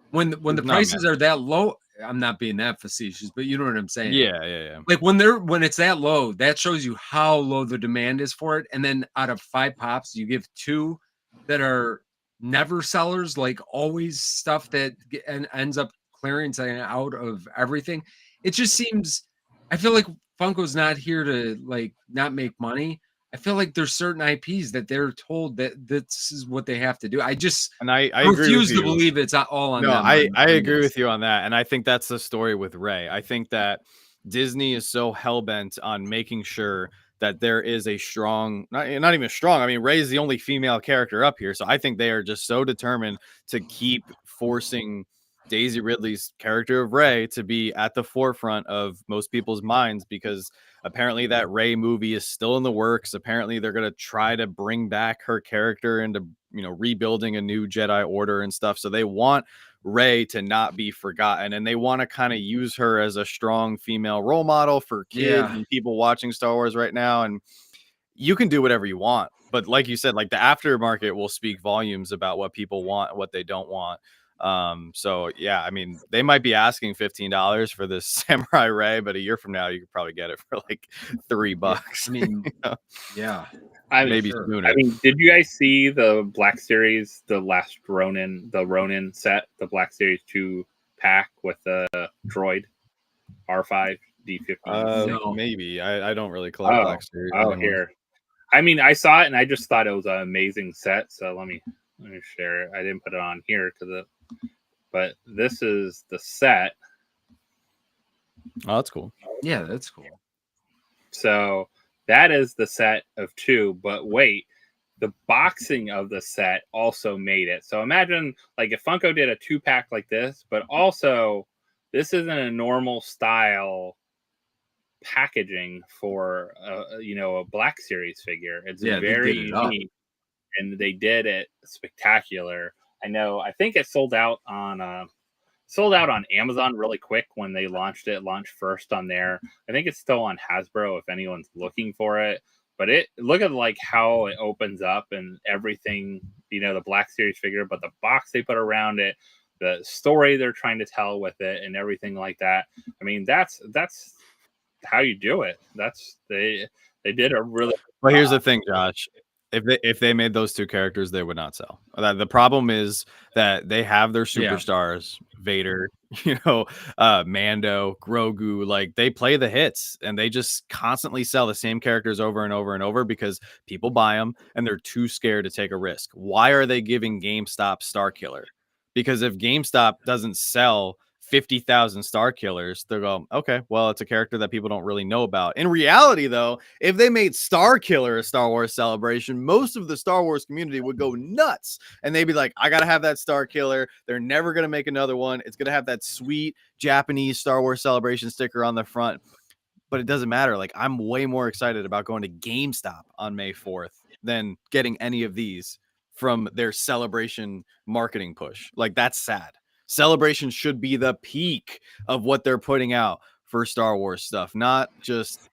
when the prices are that low, I'm not being that facetious, but you know what I'm saying. Yeah. Like when it's that low, that shows you how low the demand is for it. And then out of 5 pops, you give 2 that are never sellers, like always stuff that ends up clearing out of everything. It just seems, I feel like Funko's not here to like not make money. I feel like there's certain IPs that they're told that this is what they have to do. I refuse to believe it's all on them. I agree with you on that. And I think that's the story with Rey. I think that Disney is so hell-bent on making sure that there is a strong, not even strong. I mean, Rey is the only female character up here. So I think they are just so determined to keep forcing Daisy Ridley's character of Rey to be at the forefront of most people's minds, because apparently that Rey movie is still in the works. Apparently they're going to try to bring back her character into, you know, rebuilding a new Jedi Order and stuff. So they want Rey to not be forgotten, and they want to kind of use her as a strong female role model for kids and people watching Star Wars right now. And you can do whatever you want, but like you said, like the aftermarket will speak volumes about what people want, what they don't want. So yeah, I mean, they might be asking $15 for this Samurai Rey, but a year from now you could probably get it for like $3. I mean, you know? Maybe sooner. I mean, did you guys see the Black Series, the last Ronin set, the Black Series 2 pack with the droid R5 D50? No. Maybe. I don't really collect Black Series. Here. I mean, I saw it and I just thought it was an amazing set. So let me share it. I didn't put it on here but this is the set. Oh, that's cool. Yeah, that's cool. So that is the set of 2, but wait, the boxing of the set also made it. So imagine like if Funko did a 2-pack like this, but also this isn't a normal style packaging for a Black Series figure. It's very unique, and they did it spectacular. I think it sold out on Amazon really quick when they launched it. Launched first on there. I think it's still on Hasbro if anyone's looking for it. But look at like how it opens up and everything, the Black Series figure, but the box they put around it, the story they're trying to tell with it, and everything like that. I mean, that's how you do it. They did a really. Well, here's the thing, Josh. If they made those 2 characters, they would not sell. The problem is that they have their superstars, Vader, Mando, Grogu, like they play the hits and they just constantly sell the same characters over and over and over because people buy them and they're too scared to take a risk. Why are they giving GameStop Star Killer? Because if GameStop doesn't sell 50,000 Star Killers, they'll go, okay, well, it's a character that people don't really know about. In reality, though, if they made Star Killer a Star Wars celebration, most of the Star Wars community would go nuts. And they'd be like, I got to have that Star Killer. They're never going to make another one. It's going to have that sweet Japanese Star Wars celebration sticker on the front. But it doesn't matter. Like, I'm way more excited about going to GameStop on May 4th than getting any of these from their celebration marketing push. Like, that's sad. Celebration should be the peak of what they're putting out for Star Wars stuff, not just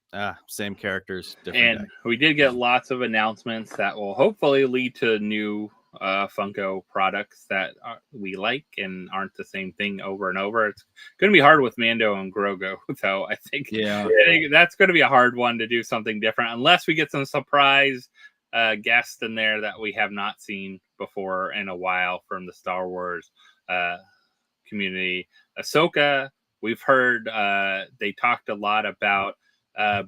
same characters, different. And we did get lots of announcements that will hopefully lead to new Funko products that we like and aren't the same thing over and over. It's going to be hard with Mando and Grogu, though. I think that's going to be a hard one to do something different unless we get some surprise guests in there that we have not seen before in a while from the Star Wars community. Ahsoka we've heard they talked a lot about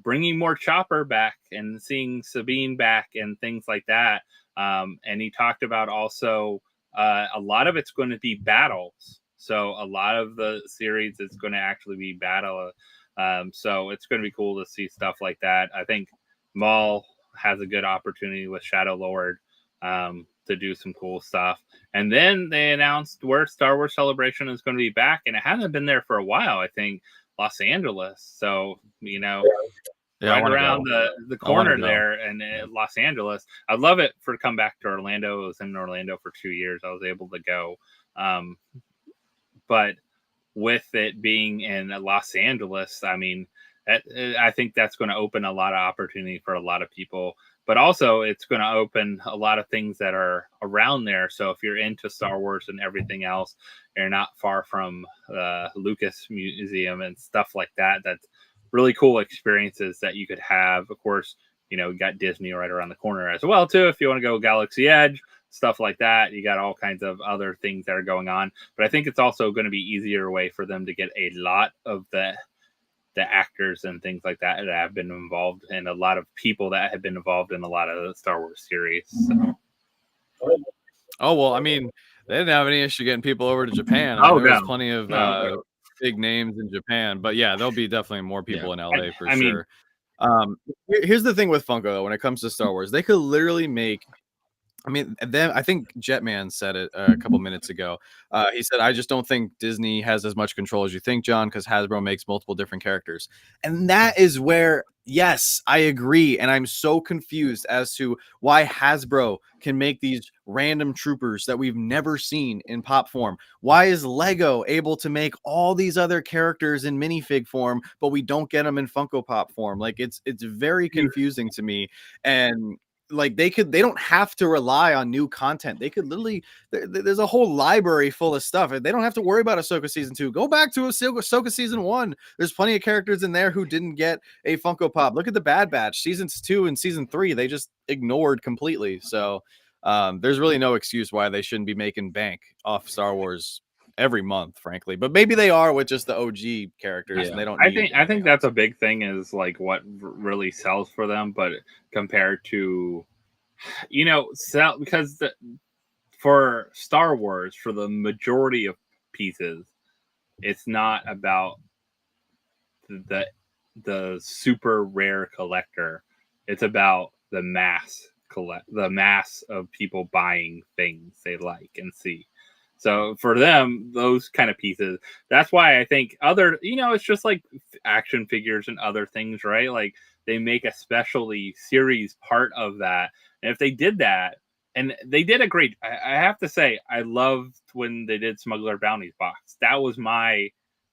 bringing more Chopper back and seeing Sabine back and things like that. And he talked about also a lot of it's going to be battles. So a lot of the series is going to actually be battle. So it's going to be cool to see stuff like that. I think Maul has a good opportunity with Shadow Lord to do some cool stuff. And then they announced where Star Wars Celebration is going to be back, and it hasn't been there for a while. I think Los Angeles. So, you know, right around the corner there and Los Angeles. I'd love it for to come back to Orlando. I was in Orlando for 2 years. I was able to go. But with it being in Los Angeles, I mean, I think that's going to open a lot of opportunity for a lot of people. But also, it's going to open a lot of things that are around there. So if you're into Star Wars and everything else, you're not far from Lucas Museum and stuff like that. That's really cool experiences that you could have. Of course, you know, you got Disney right around the corner as well, too. If you want to go Galaxy Edge, stuff like that, you got all kinds of other things that are going on. But I think it's also going to be easier way for them to get a lot of the actors and things like that have been involved, and a lot of people that have been involved in a lot of the Star Wars series. So. Oh, well, I mean, they didn't have any issue getting people over to Japan. I mean, there was plenty of big names in Japan, but yeah, there'll be definitely more people in LA for sure. Here's the thing with Funko, though, when it comes to Star Wars, they could literally make, I mean, then I think Jetman said it a couple minutes ago. He said, I just don't think Disney has as much control as you think, John, because Hasbro makes multiple different characters. And that is where, yes, I agree. And I'm so confused as to why Hasbro can make these random troopers that we've never seen in pop form. Why is Lego able to make all these other characters in minifig form, but we don't get them in Funko Pop form? Like, it's very confusing to me. And like they don't have to rely on new content. They could literally, there's a whole library full of stuff, and they don't have to worry about Ahsoka season 2. Go back to Ahsoka season 1. There's plenty of characters in there who didn't get a Funko Pop. Look at the Bad Batch seasons 2 and season 3. They just ignored completely. So there's really no excuse why they shouldn't be making bank off Star Wars every month, frankly. But maybe they are with just the OG characters, and they don't. I think that's a big thing, is like what really sells for them. But compared to, you know, because for Star Wars, for the majority of pieces, it's not about the super rare collector. It's about the mass of people buying things they like and see. So for them, those kind of pieces, that's why I think other, you know, it's just like action figures and other things, right? Like they make a specialty series part of that. And if they did that, and they did a great, I have to say, I loved when they did Smuggler Bounties box. That was my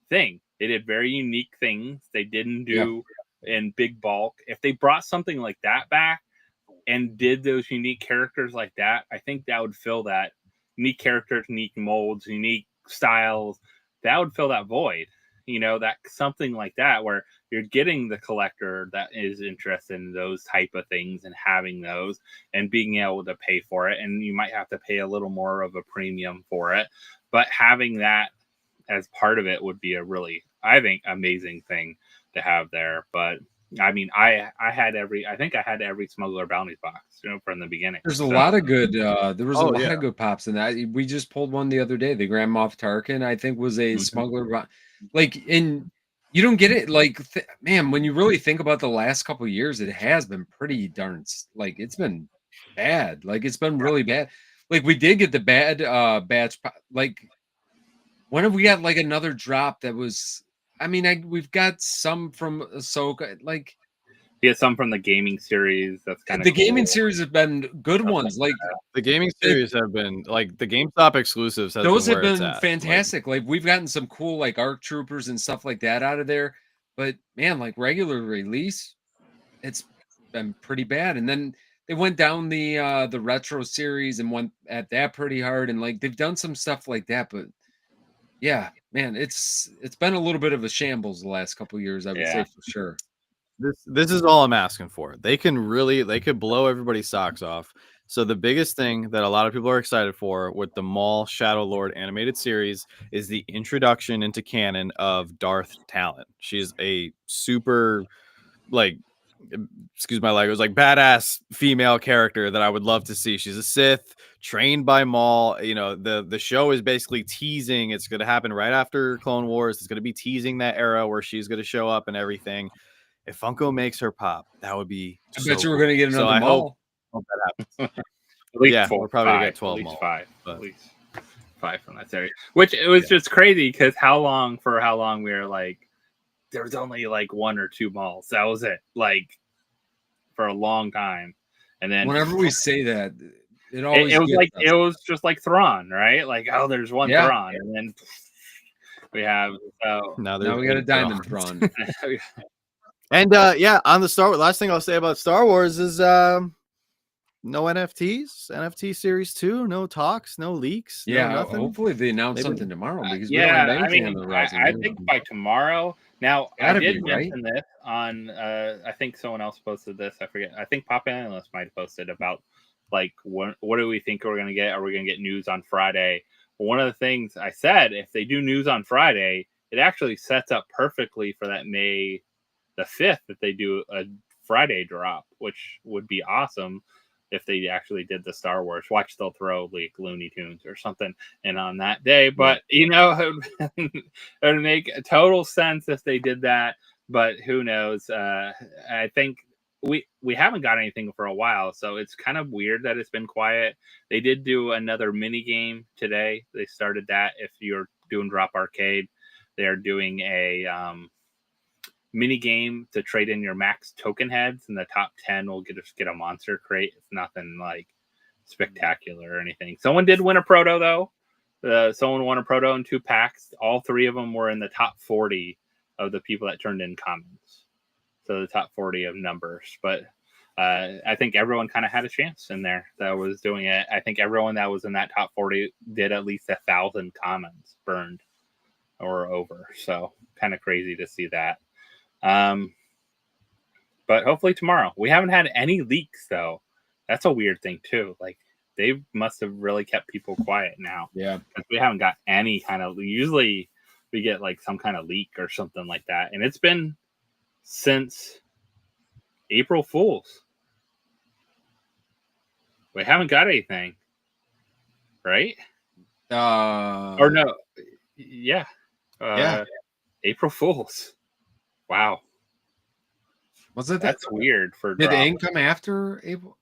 thing. They did very unique things. They didn't do in big bulk. If they brought something like that back and did those unique characters like that, I think that would fill that. Unique characters, unique molds, unique styles, that would fill that void. You know, that something like that where you're getting the collector that is interested in those type of things and having those and being able to pay for it. And you might have to pay a little more of a premium for it, but having that as part of it would be a really, I think, amazing thing to have there. But I mean, I had every Smuggler Bounties box, you know, from the beginning. There's a lot of good. There was a lot of good pops in that. We just pulled one the other day. The Grand Moff Tarkin, I think, was a Smuggler. Like, in you don't get it. Like, man, when you really think about the last couple of years, it has been pretty darn. Like, it's been bad. Like, it's been really bad. Like, we did get the bad batch. Like, when have we got like another drop that was? I mean, we've got some from Ahsoka, like some from the gaming series. That's kind of the gaming series have been good ones. Like the gaming series have been like the GameStop exclusives. Those have been fantastic. Like we've gotten some cool like ARC Troopers and stuff like that out of there. But man, like regular release, it's been pretty bad. And then they went down the retro series and went at that pretty hard. And like they've done some stuff like that, but yeah, man, it's been a little bit of a shambles the last couple of years, I would say for sure. This is all I'm asking for. They could blow everybody's socks off. So the biggest thing that a lot of people are excited for with the Maul Shadow Lord animated series is the introduction into canon of Darth Talon. She's a super, like, excuse my language, like badass female character that I would love to see. She's a Sith trained by Maul. You know, the show is basically teasing. It's going to happen right after Clone Wars. It's going to be teasing that era where she's going to show up and everything. If Funko makes her pop, that would be. I bet you we're gonna get another I Maul. hope that happens. At least Yeah, 4, we're probably gonna 5, get 12 at least Maul, 5, but- at least 5 from that series. Which it was just crazy because how long we were like, there was only like 1 or 2 Mauls. That was it. Like for a long time, and then Whenever we say that, it always it was gets like us. it was just like Thrawn, right? Like, oh, there's one Yeah. Thrawn, and then we have Now Now we got a 8 diamond Thrawns. Thrawn. And yeah, on the last thing I'll say about Star Wars is no NFTs, NFT Series 2, no talks, no leaks, no Yeah, nothing. hopefully they announce Maybe- something tomorrow because we don't have yeah, I anything mean, on the horizon. I think by tomorrow. Now, I Gotta did be, right? mention this on. I think someone else posted this. I forget. I think Pop Analyst might have posted about like what do we think we're gonna get? Are we gonna get news on Friday? Well, one of the things I said, if they do news on Friday, it actually sets up perfectly for that May the 5th that they do a Friday drop, which would be awesome if they actually did the Star Wars. Watch, they'll throw like Looney Tunes or something in on that day. But you know, it would make total sense if they did that. But who knows? I think we haven't got anything for a while, so it's kind of weird that it's been quiet. They did do another mini game today. They started that. If you're doing Drop Arcade, they're doing a mini game to trade in your max token heads, and the top 10 will get a monster crate. It's nothing like spectacular or anything. Someone did win a proto though. Someone won a proto in 2 packs. All 3 of them were in the top 40 of the people that turned in comments. So the top 40 of numbers. But I think everyone kind of had a chance in there that was doing it. I think everyone that was in that top 40 did at least 1,000 comments burned or over. So kind of crazy to see that. But hopefully tomorrow. We haven't had any leaks though. That's a weird thing too. Like they must have really kept people quiet now. Yeah, we haven't got any kind of. Usually we get like some kind of leak or something like that, and it's been since April Fools. We haven't got anything, right? Or no, yeah, Yeah. April Fools. Wow. was it That's weird for Did drop. Aang come after April?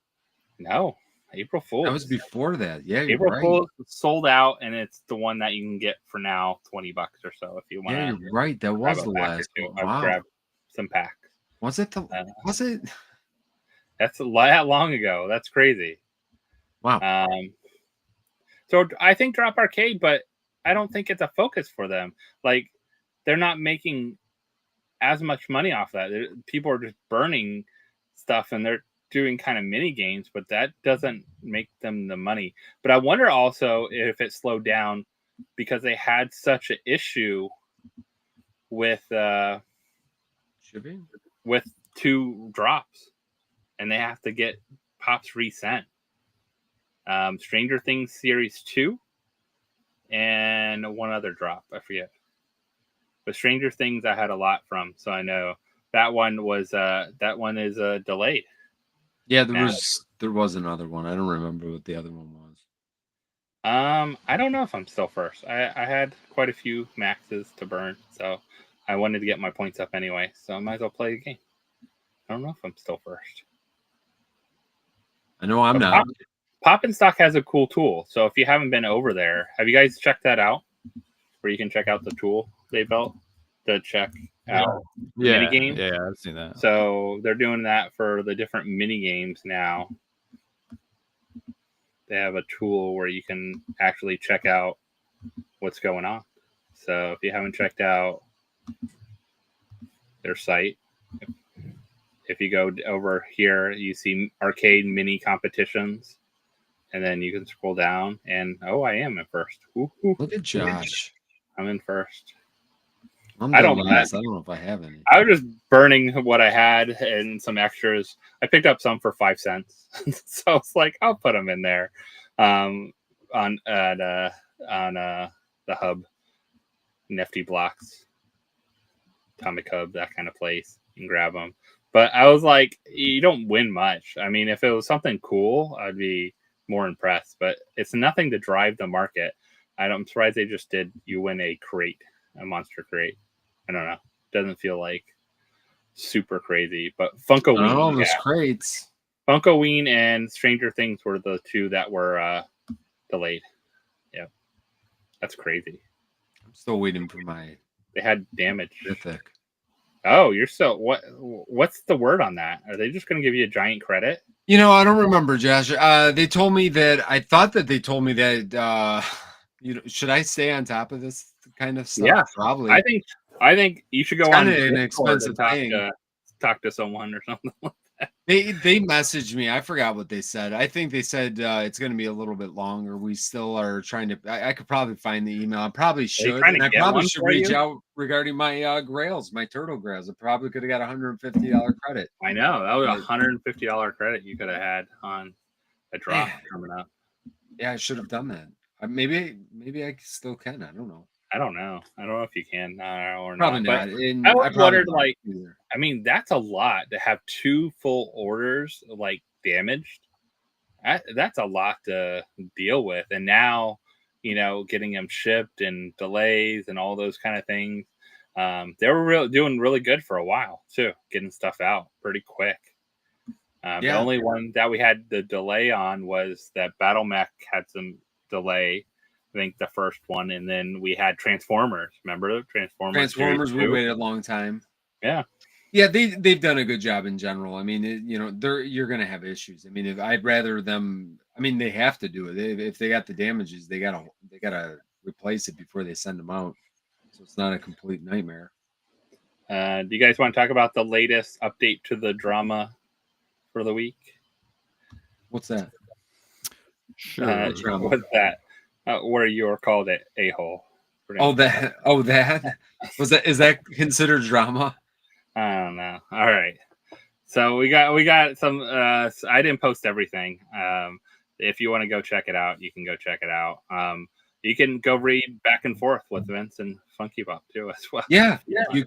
No, April Fools. That was before that. Yeah, you're April right. Fools sold out, and it's the one that you can get for now, $20 or so if you want. Yeah, you're right. That was the last one. I've Wow. grabbed some packs. Was it was it? That's that long ago. That's crazy. Wow. So I think Drop Arcade, but I don't think it's a focus for them. Like they're not making as much money off that. People are just burning stuff, and they're doing kind of mini games, but that doesn't make them the money. But I wonder also if it slowed down because they had such an issue with Shipping? with 2 drops, and they have to get pops resent. Stranger Things Series 2 and one other drop, I forget. But Stranger Things I had a lot from, so I know that one is delayed. Yeah, there was another one. I don't remember what the other one was. I don't know if I'm still first. I had quite a few maxes to burn, so I wanted to get my points up anyway, so I might as well play the game. I don't know if I'm still first. I know I'm not. Poppin Stock has a cool tool, so if you haven't been over there, have you guys checked that out? Where you can check out the tool they built to check out mini games. Yeah, I've seen that. So they're doing that for the different mini games now. They have a tool where you can actually check out what's going on. So if you haven't checked out their site, if you go over here, you see arcade mini competitions, and then you can scroll down, and I am in first. Look at Josh. I'm in first. I don't know if I have any. I was just burning what I had and some extras. I picked up some for 5 cents, so it's like I'll put them in there, on the hub, Nifty Blocks, Atomic Hub, that kind of place. You can grab them. But I was like, you don't win much. I mean, if it was something cool, I'd be more impressed. But it's nothing to drive the market. I'm surprised they just did. You win a crate, a monster crate. I don't know. Doesn't feel like super crazy. But Funkoween, all those crates. Funkoween and Stranger Things were the two that were delayed. Yeah, that's crazy. I'm still waiting for my. They had damage. Mythic. Oh, you're so what? What's the word on that? Are they just going to give you a giant credit? You know, I don't remember, Josh. They told me that. I thought that they told me that. You know, should I stay on top of this kind of stuff? Yeah, probably. I think you should go it's on an expensive thing. Talk to someone or something like that. They messaged me. I forgot what they said. I think they said it's going to be a little bit longer. We still are trying to. I could probably find the email. I probably should. And I probably should reach out regarding my grails, my turtle grails. I probably could have got $150 credit. I know that was $150 credit you could have had on a drop coming up. Yeah, I should have done that. Maybe I still can. I don't know. I don't know if you can or probably not. But I wondered, like, I mean, that's a lot to have 2 full orders like damaged. That's a lot to deal with, and now, you know, getting them shipped and delays and all those kind of things. They were doing really good for a while too, getting stuff out pretty quick. The only one that we had the delay on was that Battle Mech had some delay. I think the first one, and then we had Transformers. Remember Transformers? We waited a long time. Yeah, they've done a good job in general. I mean, you know, you're going to have issues. I mean, I'd rather them. I mean, they have to do it. If they got the damages, they gotta replace it before they send them out. So it's not a complete nightmare. Do you guys want to talk about the latest update to the drama for the week? What's that? Sure. What's that? Where you're called a hole. That is that considered drama? I don't know. All right. So we got some. I didn't post everything. If you want to go check it out, you can go check it out. You can go read back and forth with Vince and Funky Pop too as well. Yeah. You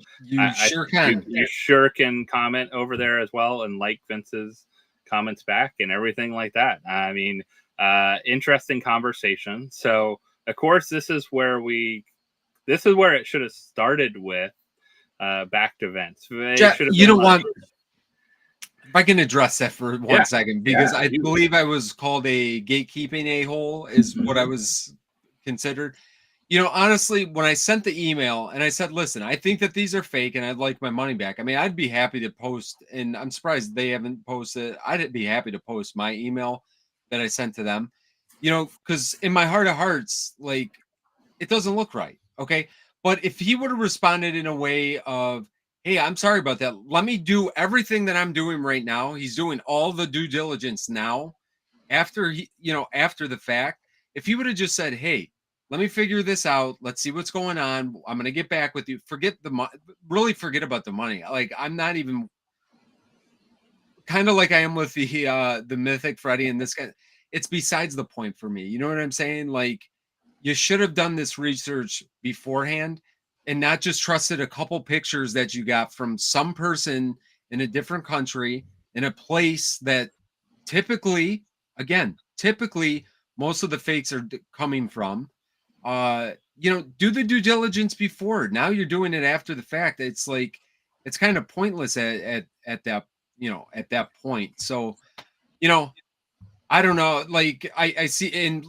sure can. You sure can comment over there as well and like Vince's comments back and everything like that. I mean, interesting conversation. So of course this is where it should have started with back to Vince. You don't want if I can address that for 1 second, because I believe I was called a gatekeeping a-hole is what I was considered. You know, honestly, when I sent the email and I said, listen, I think that these are fake and I'd like my money back. I mean, I'd be happy to post, and I'm surprised they haven't posted. I'd be happy to post my email that I sent to them, you know, because in my heart of hearts, like, it doesn't look right. Okay. But if he would have responded in a way of, hey, I'm sorry about that. Let me do everything that I'm doing right now. He's doing all the due diligence now after the fact. If he would have just said, hey, let me figure this out. Let's see what's going on. I'm going to get back with you. Really forget about the money. Like, I'm not even kind of like I am with the Mythic Freddy and this guy. It's besides the point for me. You know what I'm saying? Like, you should have done this research beforehand and not just trusted a couple pictures that you got from some person in a different country in a place that typically most of the fakes are coming from. Do the due diligence before. Now you're doing it after the fact. It's like, it's kind of pointless at that, at that point. So, I don't know. Like, I see, and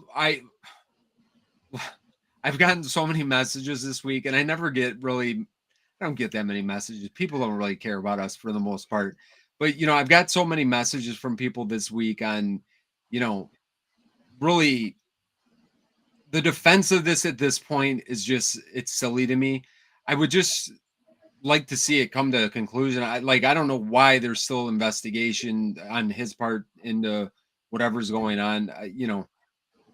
I've gotten so many messages this week, and I don't get that many messages. People don't really care about us for the most part. But, I've got so many messages from people this week on, really the defense of this at this point is just, it's silly to me. I would just like to see it come to a conclusion. I don't know why there's still investigation on his part into whatever's going on.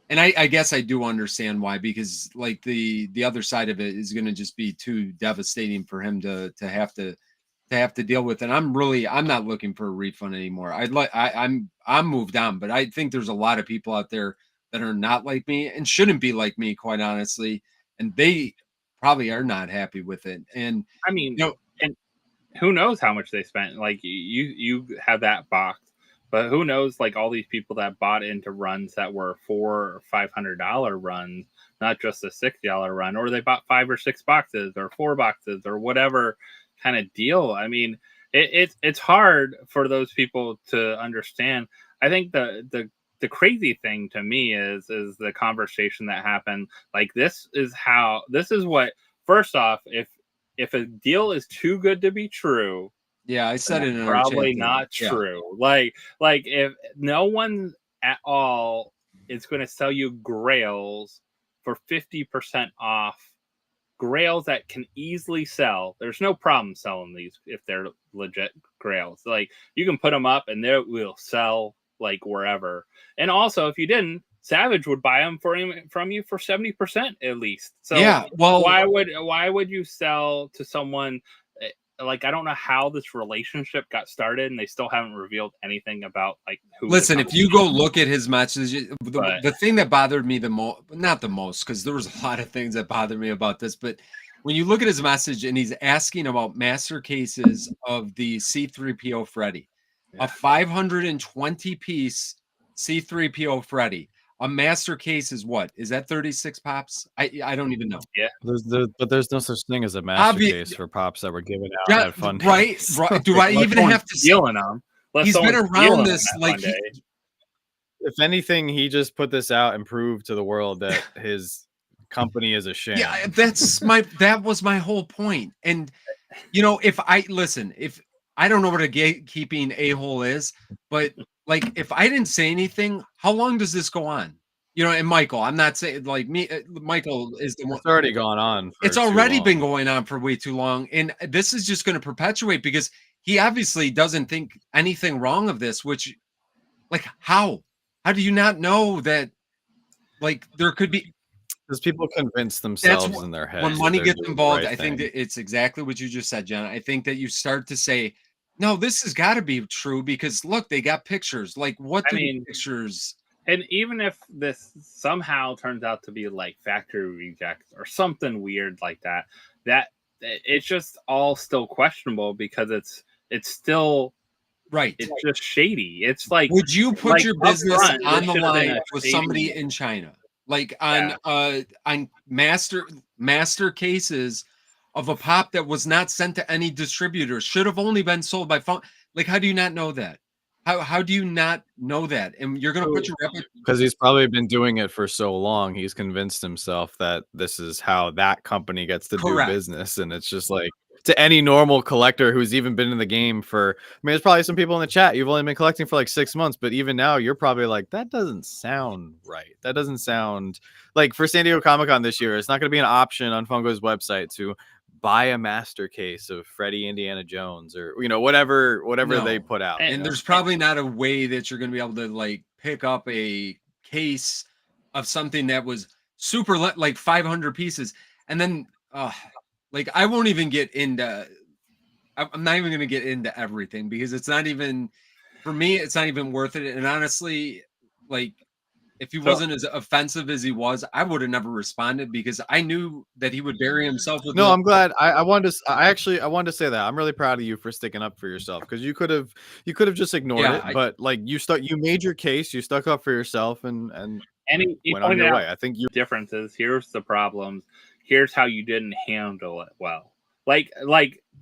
And I guess I do understand why, because like the other side of it is going to just be too devastating for him to have to deal with. And I'm not looking for a refund anymore. I'm moved on, but I think there's a lot of people out there that are not like me and shouldn't be like me, quite honestly. And they probably are not happy with it. And I mean, you know, and who knows how much they spent? Like you have that box, but who knows? Like all these people that bought into runs that were $400 or $500 runs, not just a $60 run, or they bought 5 or 6 boxes or 4 boxes or whatever kind of deal. I mean, it's hard for those people to understand. I think the crazy thing to me is the conversation that happened. Like this is what, first off, if a deal is too good to be true, yeah, I said it in our probably chat, not true. Like if no one at all is going to sell you grails for 50% off, grails that can easily sell, there's no problem selling these if they're legit grails. Like you can put them up and they will sell like wherever. And also, if you didn't, Savage would buy them from you for 70% at least. So yeah, well, why would you sell to someone? Like I don't know how this relationship got started, and they still haven't revealed anything about like who. Listen, if you go look at his matches, But the thing that bothered me the most, not the most, because there was a lot of things that bothered me about this, but when you look at his message and he's asking about master cases of the C3PO Freddy, a 520 piece C3PO Freddy. A master case is what? Is that 36 pops? I don't even know. yeah, But there's no such thing as a master case for pops that were given out at Fun right, Days. right. Do I even have to stealing them? He's been around this like if anything, he just put this out and proved to the world that his company is a sham. Yeah, that was my whole point. And you know, if I don't know what a gatekeeping a-hole is, but like if I didn't say anything, how long does this go on? You know, and Michael, I'm not saying like me, Michael is the one. It's already gone on. It's already been going on for way too long. And this is just going to perpetuate because he obviously doesn't think anything wrong of this, which like how do you not know that like there could be, because people convince themselves in their head when money gets involved. I think that it's exactly what you just said, Jen. I think that you start to say, no, this has got to be true because look, they got pictures. Like what pictures? And even if this somehow turns out to be like factory rejects or something weird like that, it's just all still questionable because it's still right. It's just shady. It's like, would you put your business on the line with shady somebody in China? Like on master cases of a pop that was not sent to any distributor, should have only been sold by phone. Like, how do you not know that? How do you not know that? And you're going to put your because he's probably been doing it for so long. He's convinced himself that this is how that company gets to do business, and it's just like to any normal collector who's even been in the game for. I mean, there's probably some people in the chat. You've only been collecting for like 6 months, but even now, you're probably like, that doesn't sound right. That doesn't sound like for San Diego Comic-Con this year. It's not going to be an option on Funko's website to buy a master case of Freddie Indiana Jones or whatever they put out. And there's probably not a way that you're going to be able to like pick up a case of something that was super like 500 pieces. And then like I won't even get into I'm not even going to get into everything because it's not even for me, it's not even worth it. And honestly, like if he wasn't as offensive as he was, I would have never responded because I knew that he would bury himself with. No, I'm glad. I wanted to say that I'm really proud of you for sticking up for yourself because you could have just ignored it, but like you made your case, you stuck up for yourself, and he went on your way. I think you differences. Here's the problems. Here's how you didn't handle it well. Like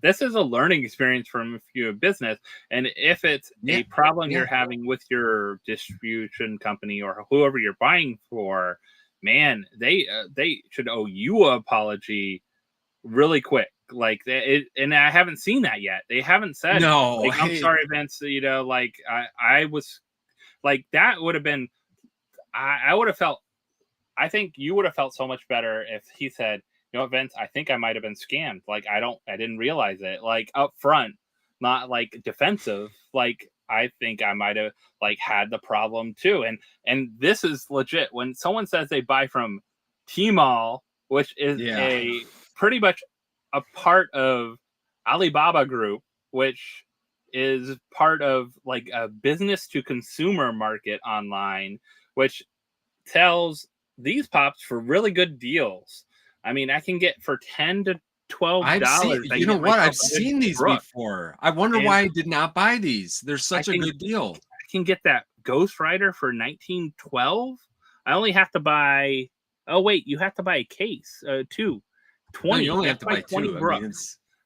this is a learning experience from your business, and if it's a problem you're having with your distribution company or whoever you're buying for, man, they should owe you an apology really quick. Like and I haven't seen that yet. They haven't said no. Like, I'm sorry, Vince. Like I was like that would have been. I would have felt. I think you would have felt so much better if he said, you know what, Vince, I think I might have been scammed. Like, I didn't realize it. Like, up front, not like defensive. Like, I think I might have like had the problem too. And this is legit. When someone says they buy from Tmall, which is a pretty much a part of Alibaba Group, which is part of like a business to consumer market online, which sells these pops for really good deals. I mean, I can get for $10 to $12. You know what? I've seen these before. I wonder why I did not buy these. They're such a good deal. I can get that Ghost Rider for $19.12. I only have to buy. Oh wait, you have to buy a case. 20. No, you only have to buy 20 2. Brooks. I mean,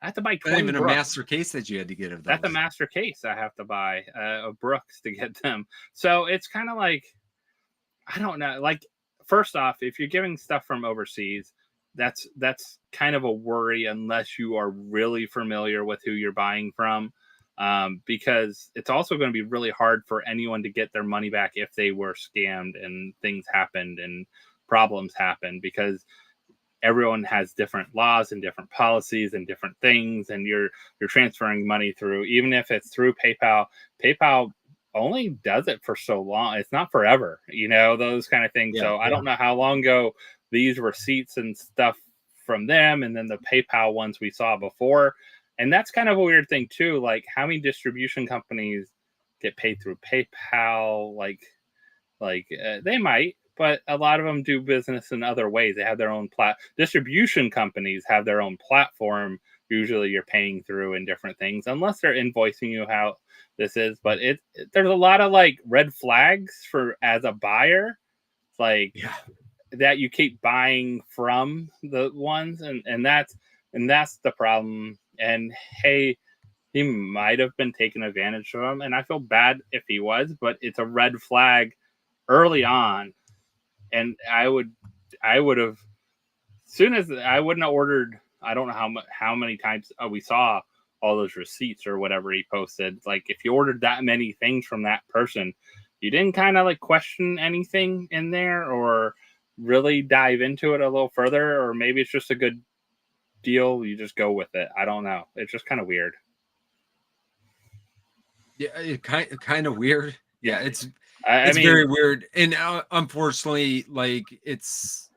I have to buy 20. Not even Brooks. a master case that you had to get of those. That's a master case I have to buy of Brooks to get them. So it's kind of like, I don't know. Like, first off, if you're giving stuff from overseas, that's kind of a worry unless you are really familiar with who you're buying from, because it's also going to be really hard for anyone to get their money back if they were scammed and things happened and problems happened, because everyone has different laws and different policies and different things, and you're transferring money through, even if it's through PayPal only does it for so long. It's not forever, those kind of things. So I don't know how long ago these receipts and stuff from them, and then the PayPal ones we saw before. And that's kind of a weird thing too. Like, how many distribution companies get paid through PayPal? They might, but a lot of them do business in other ways. They have their own distribution companies have their own platform. Usually you're paying through in different things, unless they're invoicing you how this is. But there's a lot of like red flags for as a buyer, that you keep buying from the ones, and that's the problem. And hey, he might have been taken advantage of him, and I feel bad if he was, but it's a red flag early on. And I would have, soon as I wouldn't have ordered. I don't know how many times we saw all those receipts or whatever he posted. Like, if you ordered that many things from that person, you didn't kind of like question anything in there or really dive into it a little further, or maybe it's just a good deal. You just go with it. I don't know. It's just kind of weird. Yeah, it kind of weird. Yeah, it's I mean, very weird. And unfortunately, like, it's,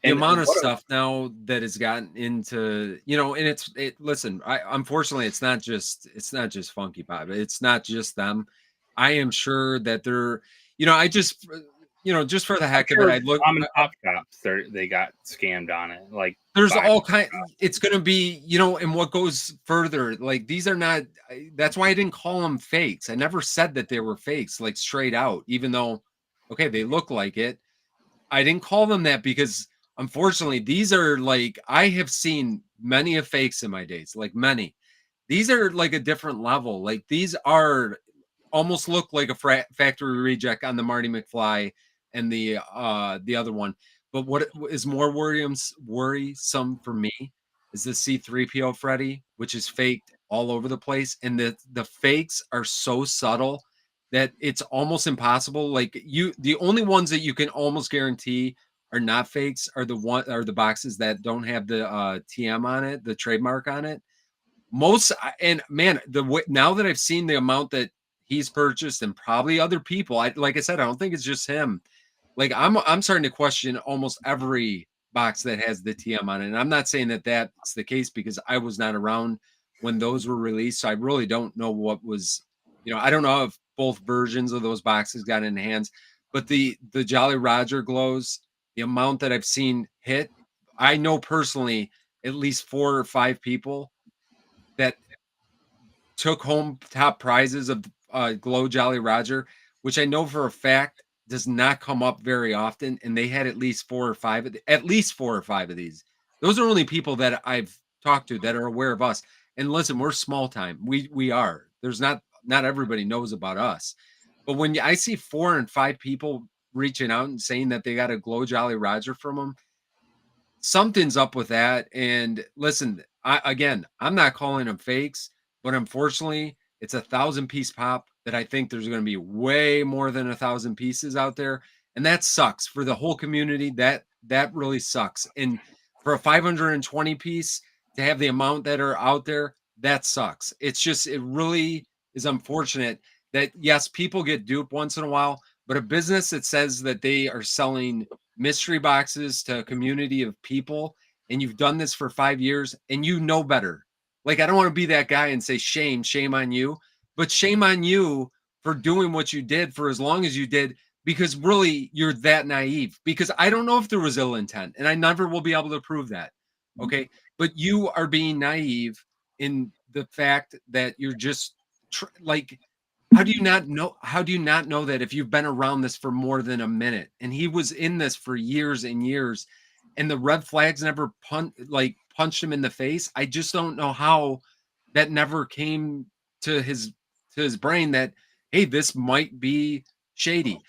the amount of stuff now that has gotten into, and listen, unfortunately, it's not just Funky Pop. It's not just them. I am sure that they're, I just, just for the heck of it, I look. Mom and pop shops, they got scammed on it. Like, there's all kind. It's going to be, and what goes further, like, these are not. That's why I didn't call them fakes. I never said that they were fakes, like, straight out, even though, okay, they look like it. I didn't call them that because, unfortunately, these are like, I have seen many of fakes in my days, like many. These are like a different level. Like, these are almost look like a factory reject on the Marty McFly and the other one. But what is more worrisome for me is the C3PO Freddy, which is faked all over the place. And the fakes are so subtle that it's almost impossible. Like, the only ones that you can almost guarantee are not fakes are the boxes that don't have the TM on it, the trademark on it. And man, now that I've seen the amount that he's purchased, and probably other people, like I said, I don't think it's just him. Like, I'm starting to question almost every box that has the TM on it. And I'm not saying that that's the case, because I was not around when those were released. So I really don't know what was, I don't know if both versions of those boxes got in hands, but the Jolly Roger glows, the amount that I've seen hit, I know personally at least 4 or 5 people that took home top prizes of glow Jolly Roger, which I know for a fact does not come up very often. And they had at least 4 or 5 of these. Those are only people that I've talked to that are aware of us. And listen, we're small time. We are. There's not everybody knows about us. But when I see 4 and 5 people reaching out and saying that they got a glow Jolly Roger from them, something's up with that. And listen, I'm not calling them fakes, but unfortunately, it's a 1,000-piece pop that I think there's going to be way more than 1,000 pieces out there. And that sucks for the whole community. That really sucks. And for a 520 piece to have the amount that are out there, that sucks. It's just, it really is unfortunate that, yes, people get duped once in a while, but a business that says that they are selling mystery boxes to a community of people, and you've done this for 5 years and you know better. Like, I don't want to be that guy and say shame on you, but shame on you for doing what you did for as long as you did, because really you're that naive. Because I don't know if there was ill intent, and I never will be able to prove that. Okay. But you are being naive in the fact that you're just like, how do you not know? How do you not know that if you've been around this for more than a minute? And he was in this for years and years, and the red flags never punched him in the face. I just don't know how that never came to his brain that, hey, this might be shady.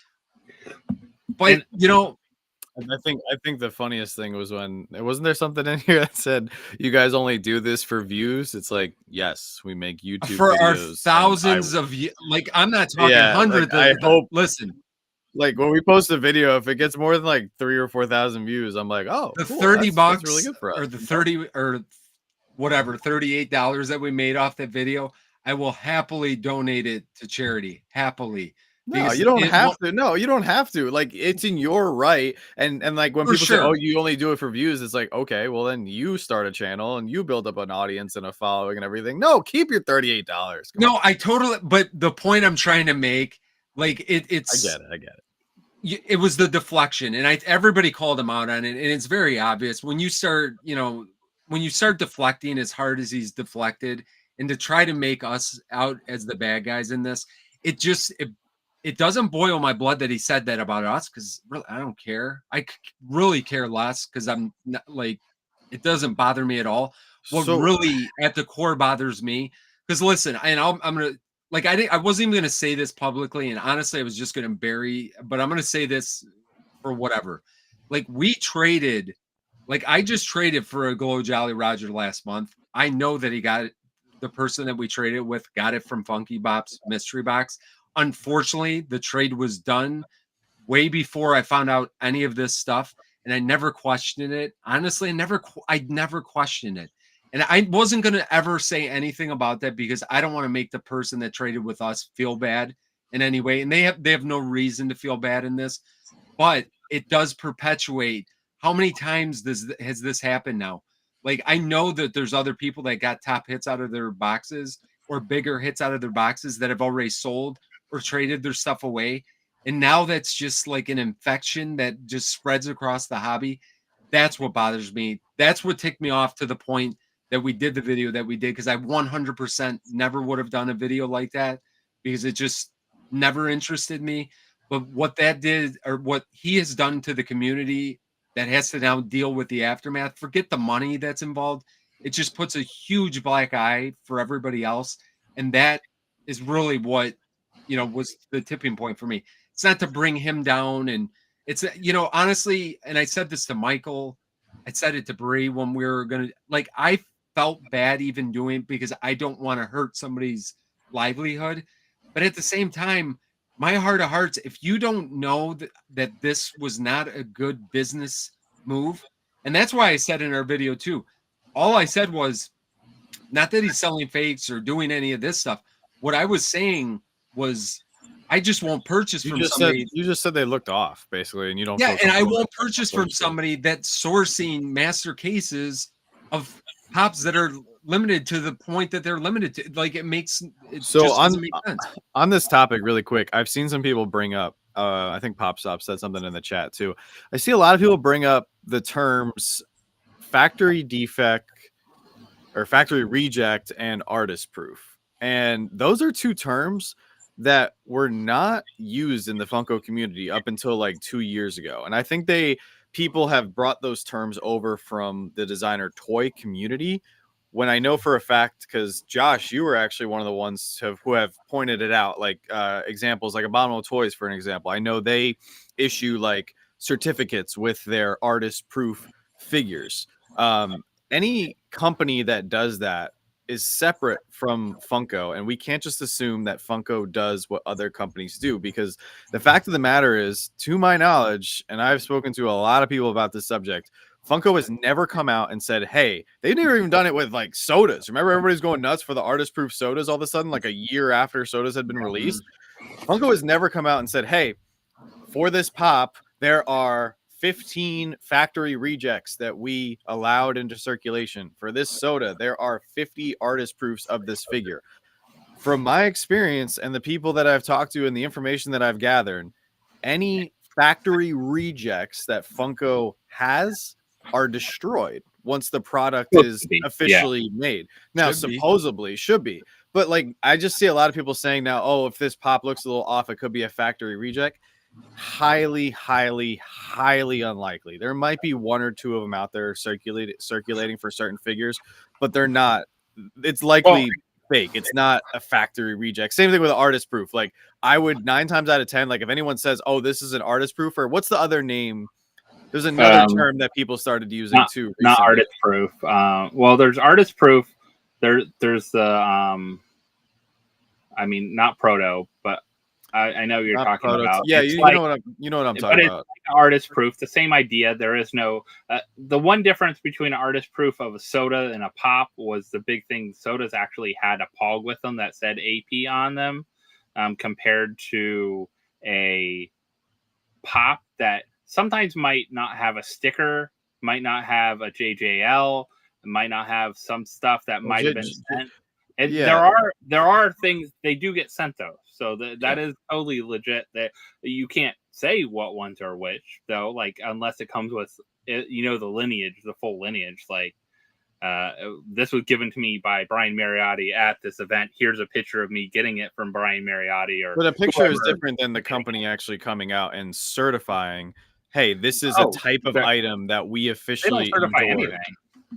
But I think the funniest thing was when wasn't there something in here that said you guys only do this for views? It's like, yes, we make YouTube for videos our thousands of like, I'm not talking hundreds. I hope. Listen, like when we post a video, if it gets more than like 3,000 or 4,000 views, I'm like, oh, the cool. $30 that's really good for us. or the 30 or whatever $38 that we made off that video, I will happily donate it to charity. Happily. No, you don't have to. No, you don't have to. Like, it's in your right. And like when people say, "Oh, you only do it for views," it's like, okay, well then you start a channel and you build up an audience and a following and everything. No, keep your $38. No, I totally. But the point I'm trying to make, like, it's. I get it. It was the deflection, and everybody called him out on it, and it's very obvious when you start, when you start deflecting as hard as he's deflected, and to try to make us out as the bad guys in this, it doesn't boil my blood that he said that about us, because really, I don't care. I really care less, because I'm not, like, it doesn't bother me at all. What really at the core bothers me, because listen, and I'm gonna, like, I wasn't even gonna say this publicly, and honestly, I was just gonna bury, but I'm gonna say this for whatever. Like, we traded, like, I just traded for a Glow Jolly Roger last month. I know that he got it. The person that we traded with got it from Funky Bop's mystery box. Unfortunately, the trade was done way before I found out any of this stuff, and I never questioned it. Honestly, I never questioned it. And I wasn't going to ever say anything about that, because I don't want to make the person that traded with us feel bad in any way. And they have no reason to feel bad in this, but it does perpetuate. How many times has this happened now? Like, I know that there's other people that got top hits out of their boxes, or bigger hits out of their boxes, that have already sold or traded their stuff away. And now that's just like an infection that just spreads across the hobby. That's what bothers me. That's what ticked me off to the point that we did the video that we did, because I 100% never would have done a video like that, because it just never interested me. But what that did, or what he has done to the community that has to now deal with the aftermath, forget the money that's involved. It just puts a huge black eye for everybody else. And that is really what, was the tipping point for me. It's not to bring him down. And it's, honestly, and I said this to Michael, I said it to Bree when we were going to, like, I felt bad even doing it, because I don't want to hurt somebody's livelihood. But at the same time, my heart of hearts, if you don't know that this was not a good business move, and that's why I said in our video too, all I said was not that he's selling fakes or doing any of this stuff. What I was saying was, I just won't purchase from somebody. You just said they looked off, basically, and you don't. Yeah, and I won't purchase from somebody that's sourcing master cases of pops that are limited to the point that they're limited to. Like, it just doesn't make sense. On this topic, really quick, I've seen some people bring up, I think PopStop said something in the chat too. I see a lot of people bring up the terms factory defect or factory reject and artist proof. And those are two terms that were not used in the Funko community up until like 2 years ago. And I think people have brought those terms over from the designer toy community, when I know for a fact, because Josh, you were actually one of the ones who have pointed it out, like examples like Abominable Toys, for an example. I know they issue like certificates with their artist proof figures. Any company that does that is separate from Funko, and we can't just assume that Funko does what other companies do, because the fact of the matter is, to my knowledge, and I've spoken to a lot of people about this subject, Funko has never come out and said, hey, they've never even done it with like sodas. Remember, everybody's going nuts for the artist proof sodas all of a sudden, like a year after sodas had been released. Funko has never come out and said, hey, for this pop, there are 15 factory rejects that we allowed into circulation. For this soda, there are 50 artist proofs of this figure. From my experience and the people that I've talked to and the information that I've gathered, any factory rejects that Funko has are destroyed once the product is officially made. Now, supposedly should be. But like, I just see a lot of people saying now, oh, if this pop looks a little off, it could be a factory reject. Highly, highly, highly unlikely. There might be one or two of them out there circulating for certain figures, but they're not. It's likely fake. It's not a factory reject. Same thing with artist proof. Like, I would 9 times out of 10, like if anyone says, oh, this is an artist proof, or what's the other name? There's another term that people started using too recently. Not artist proof. Well, there's artist proof. There's the I mean, not proto, but I know you're talking about. Yeah, you know what I'm talking about. Like artist proof, the same idea. There is no the one difference between artist proof of a soda and a pop was the big thing. Sodas actually had a pog with them that said AP on them, compared to a pop that sometimes might not have a sticker, might not have a JJL, might not have some stuff that might have been sent. And there are things they do get sent though, so that is totally legit. That you can't say what ones are which though, like unless it comes with the lineage, the full lineage. Like this was given to me by Brian Mariotti at this event. Here's a picture of me getting it from Brian Mariotti. But a picture is different than the company actually coming out and certifying, hey, this is a type of item that we officially certify anything.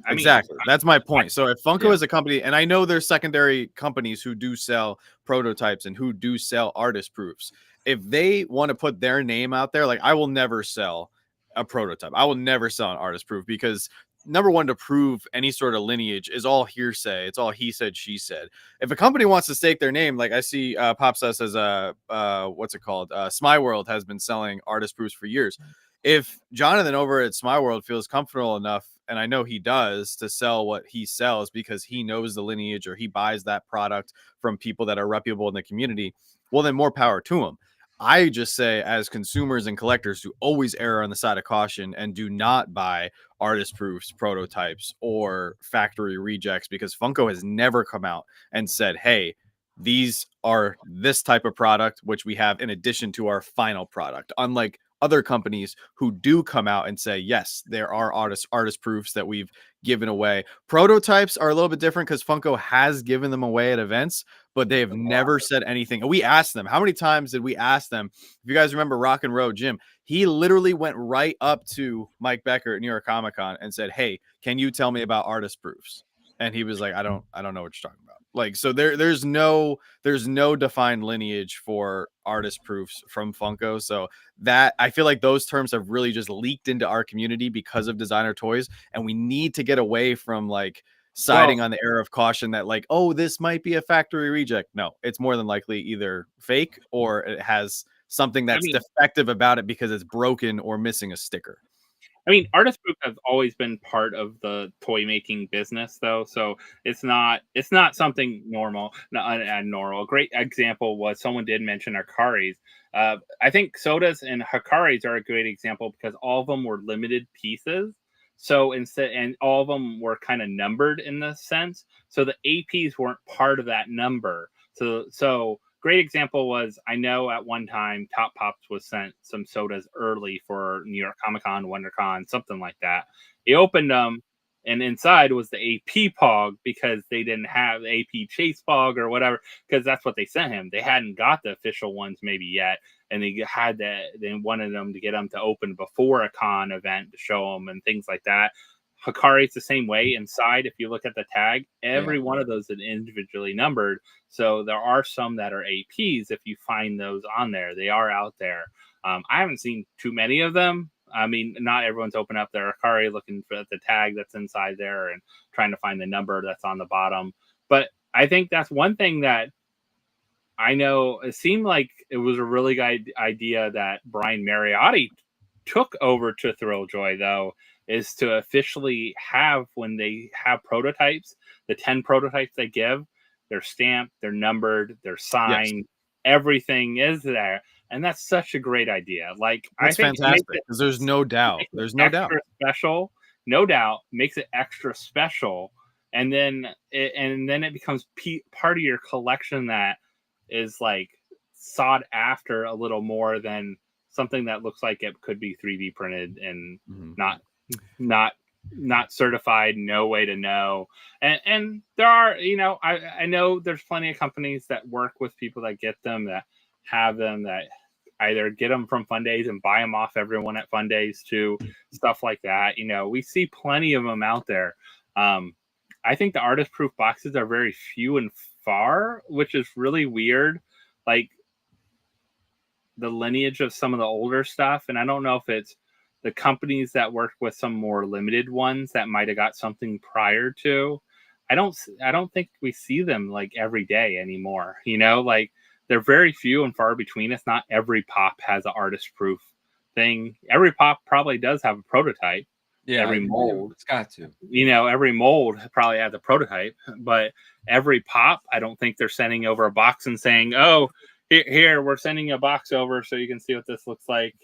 Exactly. That's my point. So if Funko is a company, and I know there's secondary companies who do sell prototypes and who do sell artist proofs, if they want to put their name out there, like I will never sell a prototype. I will never sell an artist proof because number one, to prove any sort of lineage is all hearsay. It's all he said, she said. If a company wants to stake their name, like I see Pop says as what's it called? Smyworld has been selling artist proofs for years. If Jonathan over at Smyworld feels comfortable enough, and I know he does, to sell what he sells because he knows the lineage or he buys that product from people that are reputable in the community, well, then more power to him. I just say, as consumers and collectors, to always err on the side of caution and do not buy artist proofs, prototypes, or factory rejects, because Funko has never come out and said, hey, these are this type of product, which we have in addition to our final product. Unlike other companies who do come out and say, yes, there are artist proofs that we've given away. Prototypes are a little bit different because Funko has given them away at events, but they've never said anything. We asked them, how many times did we ask them? If you guys remember Rock and Roll Jim, he literally went right up to Mike Becker at New York Comic Con and said, hey, can you tell me about artist proofs? And he was like, I don't know what you're talking about. Like, so there's no defined lineage for artist proofs from Funko. So that, I feel like those terms have really just leaked into our community because of designer toys. And we need to get away from like siding on the air of caution that like, oh, this might be a factory reject. No, it's more than likely either fake or it has something that's defective about it because it's broken or missing a sticker. I mean, artist proof has always been part of the toy making business, though. So it's not something normal. A great example was someone did mention Hakaris. I think sodas and Hakaris are a great example because all of them were limited pieces. So and all of them were kind of numbered in this sense. So the APs weren't part of that number. So great example was, I know at one time Top Pops was sent some sodas early for New York Comic Con, WonderCon, something like that. He opened them, and inside was the AP Pog because they didn't have AP Chase Pog or whatever, because that's what they sent him. They hadn't got the official ones maybe yet, and they wanted them to get them to open before a con event to show them and things like that. Hikari's the same way. Inside, if you look at the tag, every one of those is individually numbered. So there are some that are APs. If you find those on there, they are out there. I haven't seen too many of them. I mean, not everyone's open up their Hikari looking for the tag that's inside there and trying to find the number that's on the bottom. But I think that's one thing that I know it seemed like it was a really good idea that Brian Mariotti took over to Thrilljoy, though, is to officially have, when they have prototypes, the 10 prototypes they give, they're stamped, they're numbered, they're signed, everything is there. And that's such a great idea. Like, that's I think fantastic because there's no doubt. There's no doubt. Special, no doubt, makes it extra special. And then it becomes part of your collection that is like sought after a little more than something that looks like it could be 3D printed and not certified, no way to know. And there are, I know there's plenty of companies that work with people that get them, that have them, that either get them from Fundays and buy them off everyone at Fundays to stuff like that. We see plenty of them out there. I think the artist proof boxes are very few and far, which is really weird. Like the lineage of some of the older stuff. And I don't know if it's the companies that work with some more limited ones that might have got something prior to. I don't think we see them like every day anymore. Like they're very few and far between. It's not every pop has an artist proof thing. Every pop probably does have a prototype. Yeah, every mold. It's got to. Every mold probably has a prototype, but every pop, I don't think they're sending over a box and saying, "Oh, here we're sending a box over so you can see what this looks like,"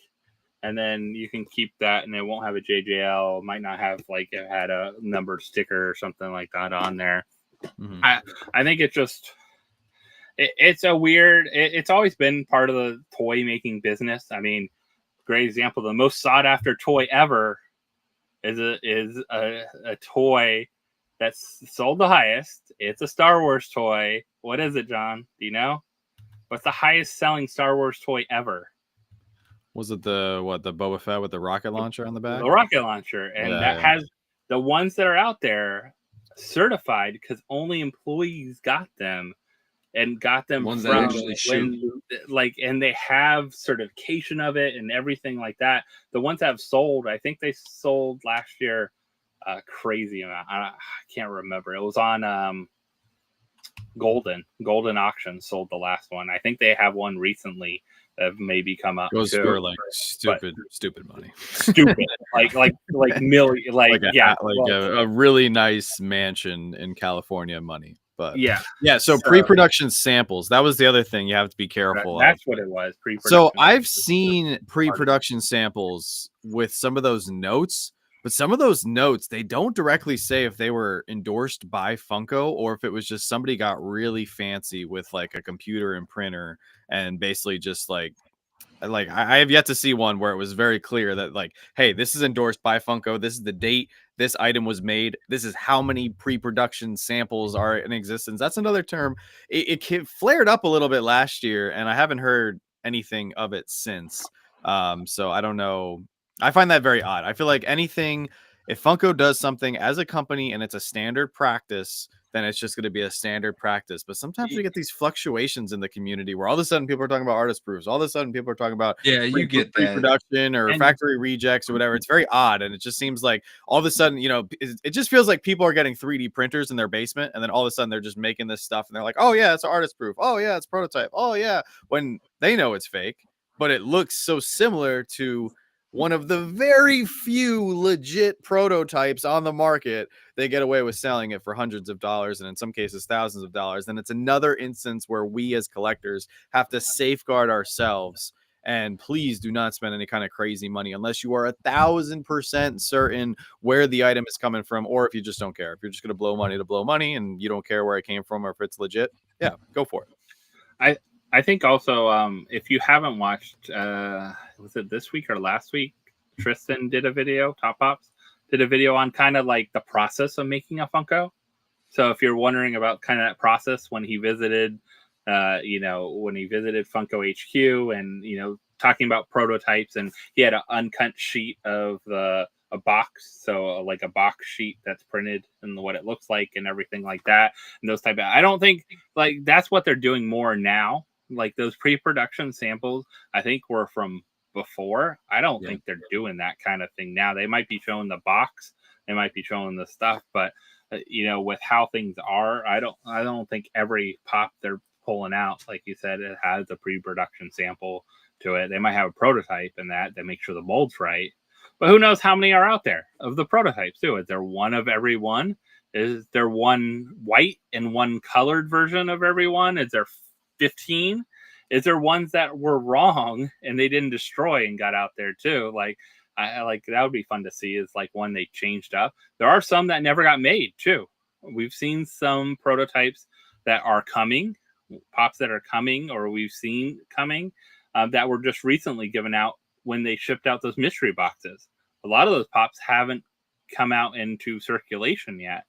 and then you can keep that, and it won't have a JJL. It might not have like it had a numbered sticker or something like that on there. Mm-hmm. I think it's just it's a weird. It's always been part of the toy making business. I mean, great example. The most sought after toy ever is a toy that's sold the highest. It's a Star Wars toy. What is it, John? Do you know? What's the highest selling Star Wars toy ever? Was it the Boba Fett with the rocket launcher on the back? The rocket launcher. And has the ones that are out there certified because only employees got them. And got them ones from that actually shoot. And they have certification of it and everything like that. The ones that have sold, I think they sold last year a crazy amount. I can't remember. It was on Golden Auction sold the last one. I think they have one recently that maybe come up. Goes for like stupid money. Stupid, like million, a really nice mansion in California money. But yeah. So pre-production samples. That was the other thing you have to be careful of. That's what it was. So I've seen pre-production samples with some of those notes, but some of those notes, they don't directly say if they were endorsed by Funko or if it was just somebody got really fancy with like a computer and printer and basically just like I have yet to see one where it was very clear that like, hey, this is endorsed by Funko. This is the date this item was made. This is how many pre-production samples are in existence. That's another term. It flared up a little bit last year, and I haven't heard anything of it since. So I don't know. I find that very odd. I feel like if Funko does something as a company and it's a standard practice, then it's just going to be a standard practice. But sometimes we get these fluctuations in the community where all of a sudden people are talking about artist proofs. All of a sudden people are talking about you get pre-production or factory rejects or whatever. It's very odd. And it just seems like all of a sudden, it just feels like people are getting 3D printers in their basement. And then all of a sudden they're just making this stuff. And they're like, oh yeah, it's artist proof. Oh yeah, it's prototype. Oh yeah. When they know it's fake, but it looks so similar to one of the very few legit prototypes on the market. They get away with selling it for hundreds of dollars and in some cases thousands of dollars. And it's another instance where we as collectors have to safeguard ourselves. And please do not spend any kind of crazy money unless you are 1,000% certain where the item is coming from, or if you just don't care. If you're just going to blow money and you don't care where it came from or if it's legit, yeah, go for it. I think also, if you haven't watched, was it this week or last week? Tristan did a video, Top Pops did a video on kind of like the process of making a Funko. So if you're wondering about kind of that process when he visited, Funko HQ and, talking about prototypes, and he had an uncut sheet of a box. So like a box sheet that's printed and what it looks like and everything like that. And those type of, I don't think like that's what they're doing more now. Like those pre-production samples, I think were from before. I don't think they're doing that kind of thing now. They might be showing the box they might be showing this stuff. But you know, with how things are, I don't think every pop they're pulling out, like you said, it has a pre-production sample to it. They might have a prototype in that make sure the mold's right. But who knows how many are out there of the prototypes too? Is there one of every one? Is there one white and one colored version of every one? Is there 15? Is there ones that were wrong and they didn't destroy and got out there too? Like, I like that would be fun to see. Is like one they changed up. There are some that never got made too. We've seen some prototypes that are coming, pops that are coming, or we've seen coming that were just recently given out when they shipped out those mystery boxes. A lot of those pops haven't come out into circulation yet.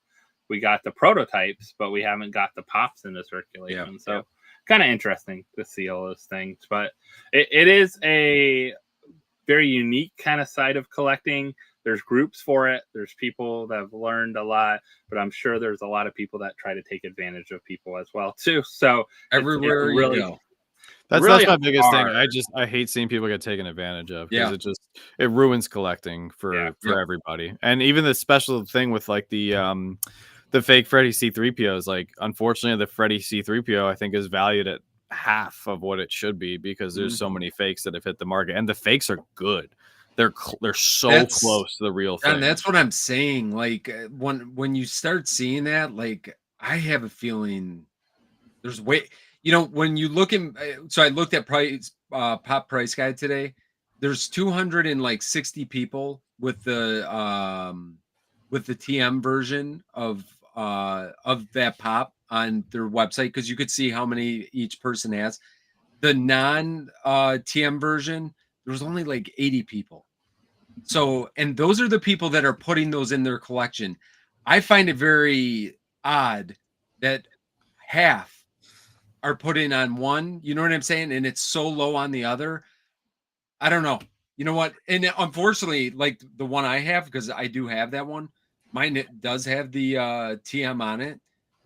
We got the prototypes, but we haven't got the pops into circulation. So kind of interesting to see all those things. But it is a very unique kind of side of collecting. There's groups for it. There's people that have learned a lot, but I'm sure there's a lot of people that try to take advantage of people as well too. So everywhere it's really, you go. That's my biggest thing. I hate seeing people get taken advantage of because it ruins collecting for everybody. And even the special thing with like the fake Freddy C3POs, like unfortunately the Freddy C3PO I think is valued at half of what it should be because there's so many fakes that have hit the market, and the fakes are good. They're so close to the real thing. And that's what I'm saying. Like when you start seeing that, like I have a feeling there's when you look in, so I looked at pop price guide today. There's 260 people with the TM version of that pop on their website because you could see how many each person has. The non TM version, there was only like 80 people. So, and those are the people that are putting those in their collection. I find it very odd that half are putting on one, you know what I'm saying? And it's so low on the other. I don't know. You know what? And unfortunately, like the one I have, because I do have that one, mine does have the TM on it.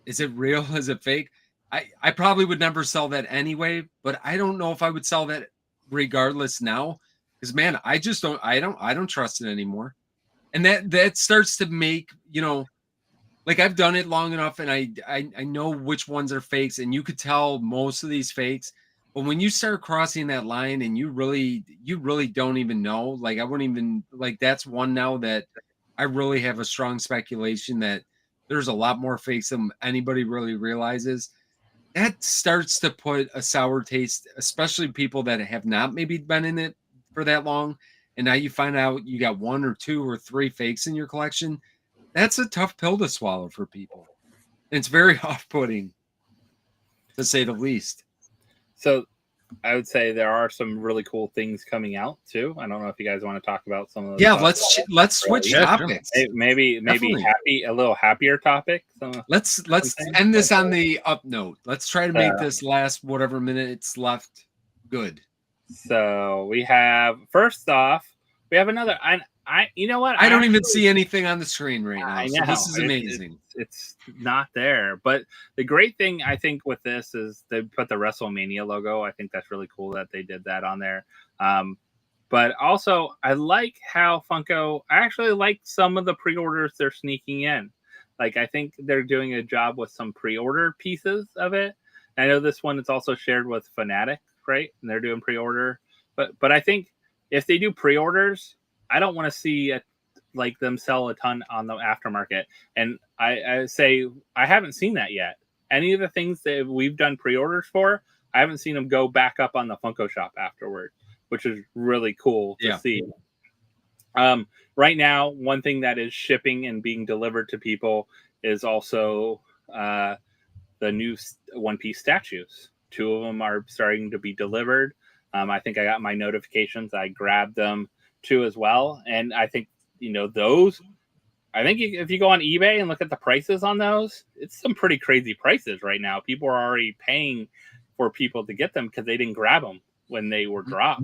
Is it real? Is it fake? I probably would never sell that anyway, but I don't know if I would sell that regardless now. Because man, I don't trust it anymore. And that starts to make, like I've done it long enough and I know which ones are fakes, and you could tell most of these fakes. But when you start crossing that line and you really don't even know, like I wouldn't even, like that's one now that I really have a strong speculation that there's a lot more fakes than anybody really realizes. That starts to put a sour taste, especially people that have not maybe been in it for that long. And now you find out you got 1 or 2 or 3 fakes in your collection. That's a tough pill to swallow for people. It's very off-putting, to say the least. So I would say there are some really cool things coming out too. I don't know if you guys want to talk about some of those. Yeah, let's switch topics. Sure. Maybe a little happier topic. Let's end this on the up note. Let's try to make this last whatever minutes left good. So we have, first off, we have another. You know what? I don't even see anything on the screen right now. I know. So this is amazing. It's not there. But the great thing I think with this is they put the WrestleMania logo. I think that's really cool that they did that on there. But also I like how Funko, I actually like some of the pre-orders they're sneaking in. Like I think they're doing a job with some pre-order pieces of it. I know this one is also shared with Fanatic, right? And they're doing pre-order. But I think if they do pre-orders, I don't want to see them sell a ton on the aftermarket. And I say I haven't seen that yet. Any of the things that we've done pre-orders for, I haven't seen them go back up on the Funko shop afterward, which is really cool to see. Right now, one thing that is shipping and being delivered to people is also the new One Piece statues. 2 of them are starting to be delivered. I think I got my notifications. I grabbed them too as well. And I think, those, I think if you go on eBay and look at the prices on those, it's some pretty crazy prices right now. People are already paying for people to get them because they didn't grab them when they were dropped.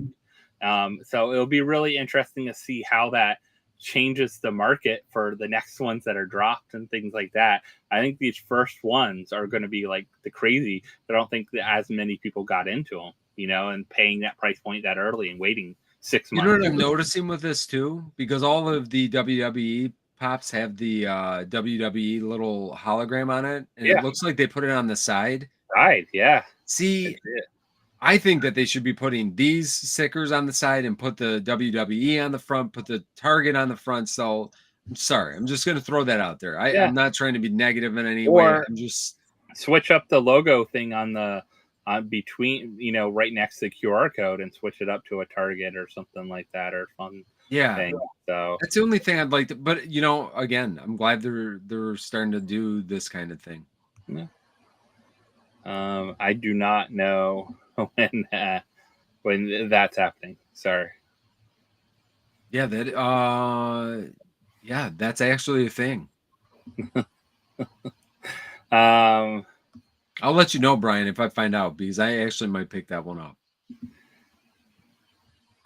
So it'll be really interesting to see how that changes the market for the next ones that are dropped and things like that. I think these first ones are going to be like the crazy. I don't think that as many people got into them, and paying that price point that early and waiting 6 months. You know what I'm noticing with this too? Because all of the WWE pops have the WWE little hologram on it, and Yeah. it looks like they put it on the side. Right. Yeah. See, I think that they should be putting these stickers on the side and put the WWE on the front, put the Target on the front. So I'm sorry. I'm just going to throw that out there. Yeah. I'm not trying to be negative in any way. I'm just switch up the logo thing on between, right next to the QR code and switch it up to a Target or something like that, or fun thing. So that's the only thing I'd like to, but again, I'm glad they're starting to do this kind of thing. Yeah. I do not know when that's happening. Sorry. Yeah, that's actually a thing. I'll let you know, Brian, if I find out, because I actually might pick that one up.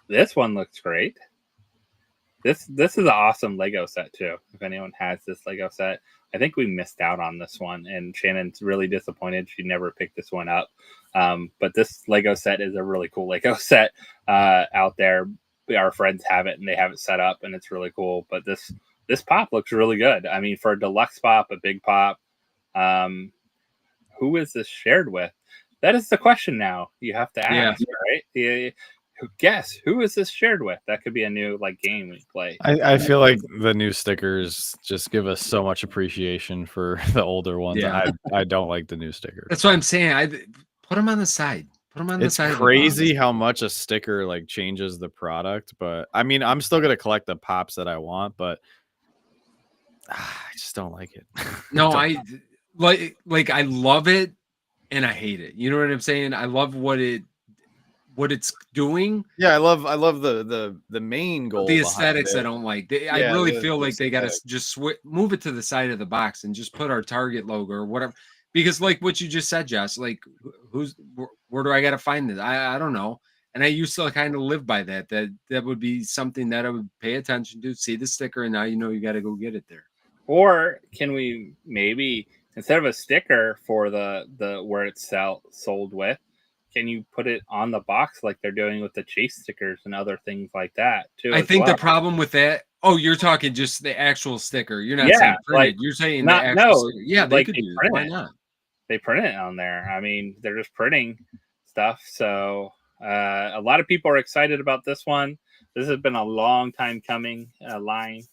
This one looks great. This is an awesome Lego set too. If anyone has this Lego set, I think we missed out on this one, and Shannon's really disappointed she never picked this one up. But this Lego set is a really cool Lego set out there. Our friends have it, and they have it set up, and it's really cool. But this pop looks really good. I mean, for a deluxe pop, a big pop. Who is this shared with? That is the question now. You have to ask, right? Guess who is this shared with? That could be a new game we play. I feel like the new stickers just give us so much appreciation for the older ones. Yeah. I don't like the new stickers. That's what I'm saying. I put them on the side. Put them on the side. It's crazy how much a sticker changes the product. But I mean, I'm still gonna collect the pops that I want, but I just don't like it. No, I love it and I hate it. You know what I'm saying? I love what it's doing. Yeah, I love the main goal. The aesthetics I don't like. I really feel like they got to just move it to the side of the box and just put our Target logo or whatever. Because what you just said, Josh, where do I got to find this? I don't know. And I used to kind of live by that would be something that I would pay attention to, see the sticker, and now you got to go get it there. Or can we maybe, instead of a sticker for the where it's sold with, can you put it on the box like they're doing with the Chase stickers and other things like that too? I think the problem with that. Oh, you're talking just the actual sticker. You're not saying printed. You're saying the actual sticker. Yeah, they could do it. Why not? They print it on there. I mean, they're just printing stuff. So a lot of people are excited about this one. This has been a long time coming line.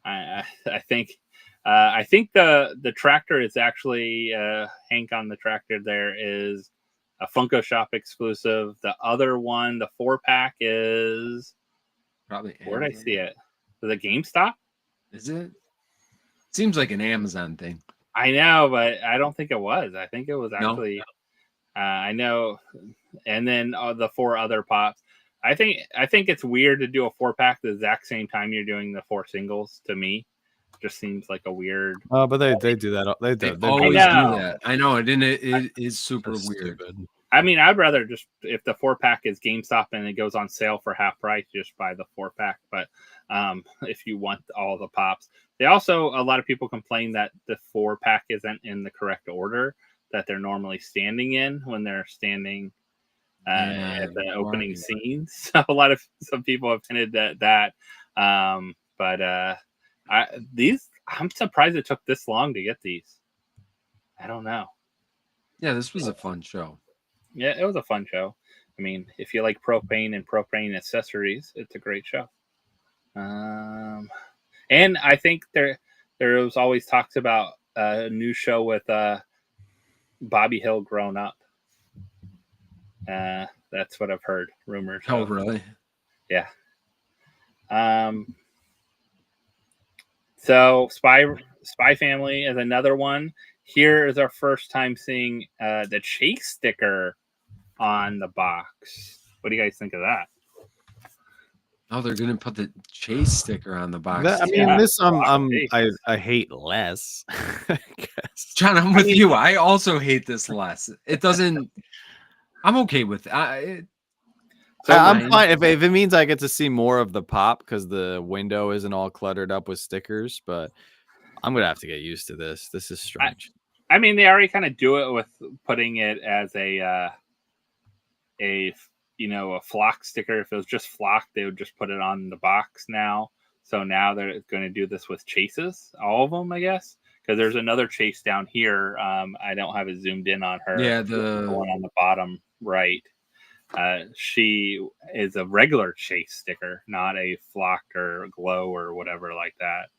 I think the tractor is actually Hank on the tractor. There is a Funko Shop exclusive. The other one, the 4-pack, is probably where did I see it? The GameStop? Is it? Seems like an Amazon thing. I know, but I don't think it was. I think it was actually. No. I know, and then the 4 other pops. I think it's weird to do a 4-pack the exact same time you're doing the 4 singles. To me, just seems like a weird. Oh, but they do that. They always do that. I know it. And it is super weird. Stupid. I mean, I'd rather just, if the 4-pack is GameStop and it goes on sale for half price, just buy the 4-pack. But if you want all the pops, a lot of people complain that the 4-pack isn't in the correct order that they're normally standing in when they're standing at the opening scenes. So some people have hinted that. I'm surprised it took this long to get these. I don't know. Yeah, this was a fun show. Yeah, it was a fun show. I mean, if you like propane and propane accessories, it's a great show. And I think there was always talks about a new show with Bobby Hill grown up. That's what I've heard. Rumors. Oh, really? Yeah. So Spy Family is another one. Here is our first time seeing the Chase sticker on the box. What do you guys think of that? Oh, they're gonna put the Chase sticker on the box. This I hate less. I guess. John, I'm with you. I also hate this less. It doesn't. I'm okay with it. I'm fine if it means I get to see more of the pop because the window isn't all cluttered up with stickers. But I'm gonna have to get used to this. This is strange. I mean, they already kind of do it with putting it as a flock sticker. If it was just flock, they would just put it on the box now. So now they're going to do this with chases, all of them, I guess, because there's another chase down here. I don't have it zoomed in on her. Yeah, the one on the bottom right. She is a regular chase sticker, not a flock or glow or whatever like that.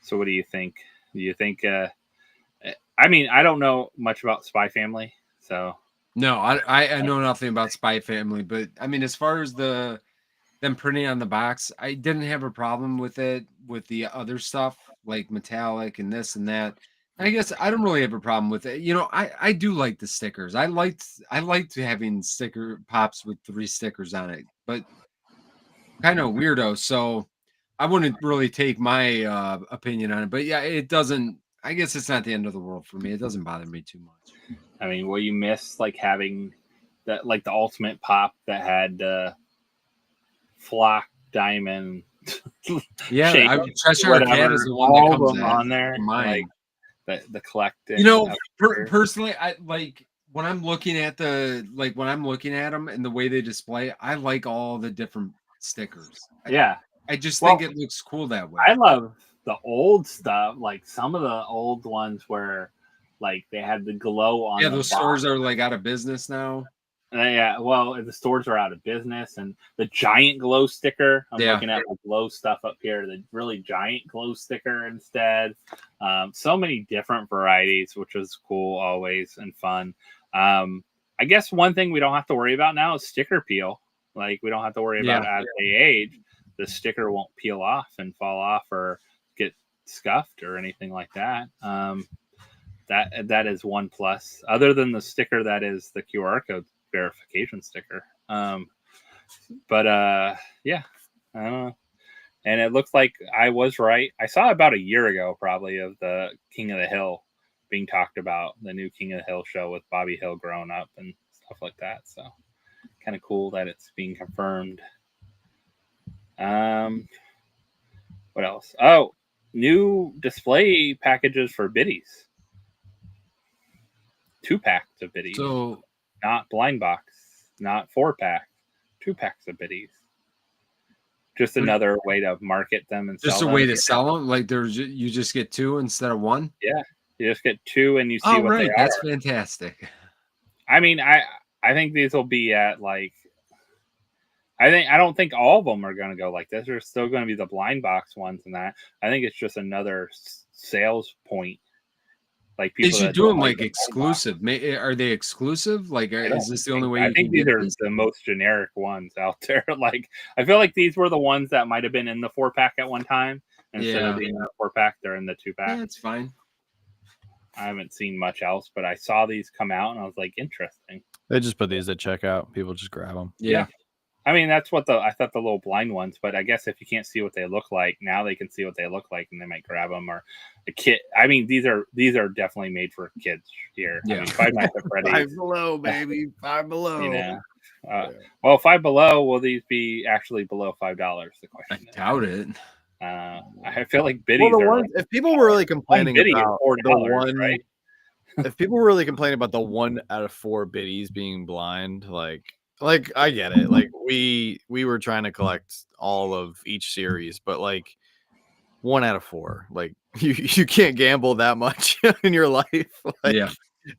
So what do you think? Do you think? I mean, I don't know much about Spy Family, so no, I know nothing about Spy Family, but I mean, as far as them printing on the box, I didn't have a problem with it with the other stuff like metallic and this and that. I guess I don't really have a problem with it. You know, I do like the stickers. I liked having sticker pops with 3 stickers on it, but kind of weirdo. So I wouldn't really take my opinion on it. But yeah, it doesn't. I guess it's not the end of the world for me. It doesn't bother me too much. I mean, will you miss like having that, like the ultimate pop that had flock diamond? Yeah, Cheshire Cat is the one that comes on there. Mine. Like the collecting. You know, personally, I like when I'm looking at them and the way they display, I like all the different stickers. Yeah. I just think it looks cool that way. I love the old stuff, like some of the old ones where like they had the glow on. Yeah, those stores are like out of business now. Yeah, well, the stores are out of business, and the giant glow sticker. I'm looking at the glow stuff up here. The really giant glow sticker instead. So many different varieties, which is cool always and fun. I guess one thing we don't have to worry about now is sticker peel. Like we don't have to worry about as they age, the sticker won't peel off and fall off or get scuffed or anything like that. That is one plus. Other than the sticker that is the QR code verification sticker. But yeah, I don't know. And it looks like I was right. I saw about a year ago probably of the King of the Hill being talked about, the new King of the Hill show with Bobby Hill growing up and stuff like that. So kind of cool that it's being confirmed. What else? Oh, new display packages for biddies. 2 packs of biddies. So not blind box, not 4-pack, 2 packs of biddies. Just another way to market them and just sell a way to sell them. Like you just get 2 instead of 1. Yeah, you just get 2 and you see what they are. That's fantastic. I mean, I think these will be at like. I don't think all of them are going to go like this. There's still going to be the blind box ones and that. I think it's just another sales point. Like people, they should do them like exclusive. Are they exclusive? Like, is this the only way? I think these are the most generic ones out there. Like, I feel like these were the ones that might have been in the 4-pack at one time. Instead of being in the 4-pack, they're in the 2-pack. Yeah, that's fine. I haven't seen much else, but I saw these come out and I was like, interesting. They just put these at checkout. People just grab them. Yeah. I mean, that's what I thought the little blind ones, but I guess if you can't see what they look like, now they can see what they look like and they might grab them. Or a kid. I mean, these are definitely made for kids here. Yeah. I mean, Five Nights at Freddy's. 5 Below, baby. 5 Below. You know, well, 5 Below, will these be actually below $5? The question. I doubt it. I feel like biddies are. If people were really complaining about $4, the one, right? If people were really complaining about the 1 out of 4 biddies being blind, like I get it. Like we were trying to collect all of each series, but like 1 out of 4, like you can't gamble that much in your life. Like, yeah,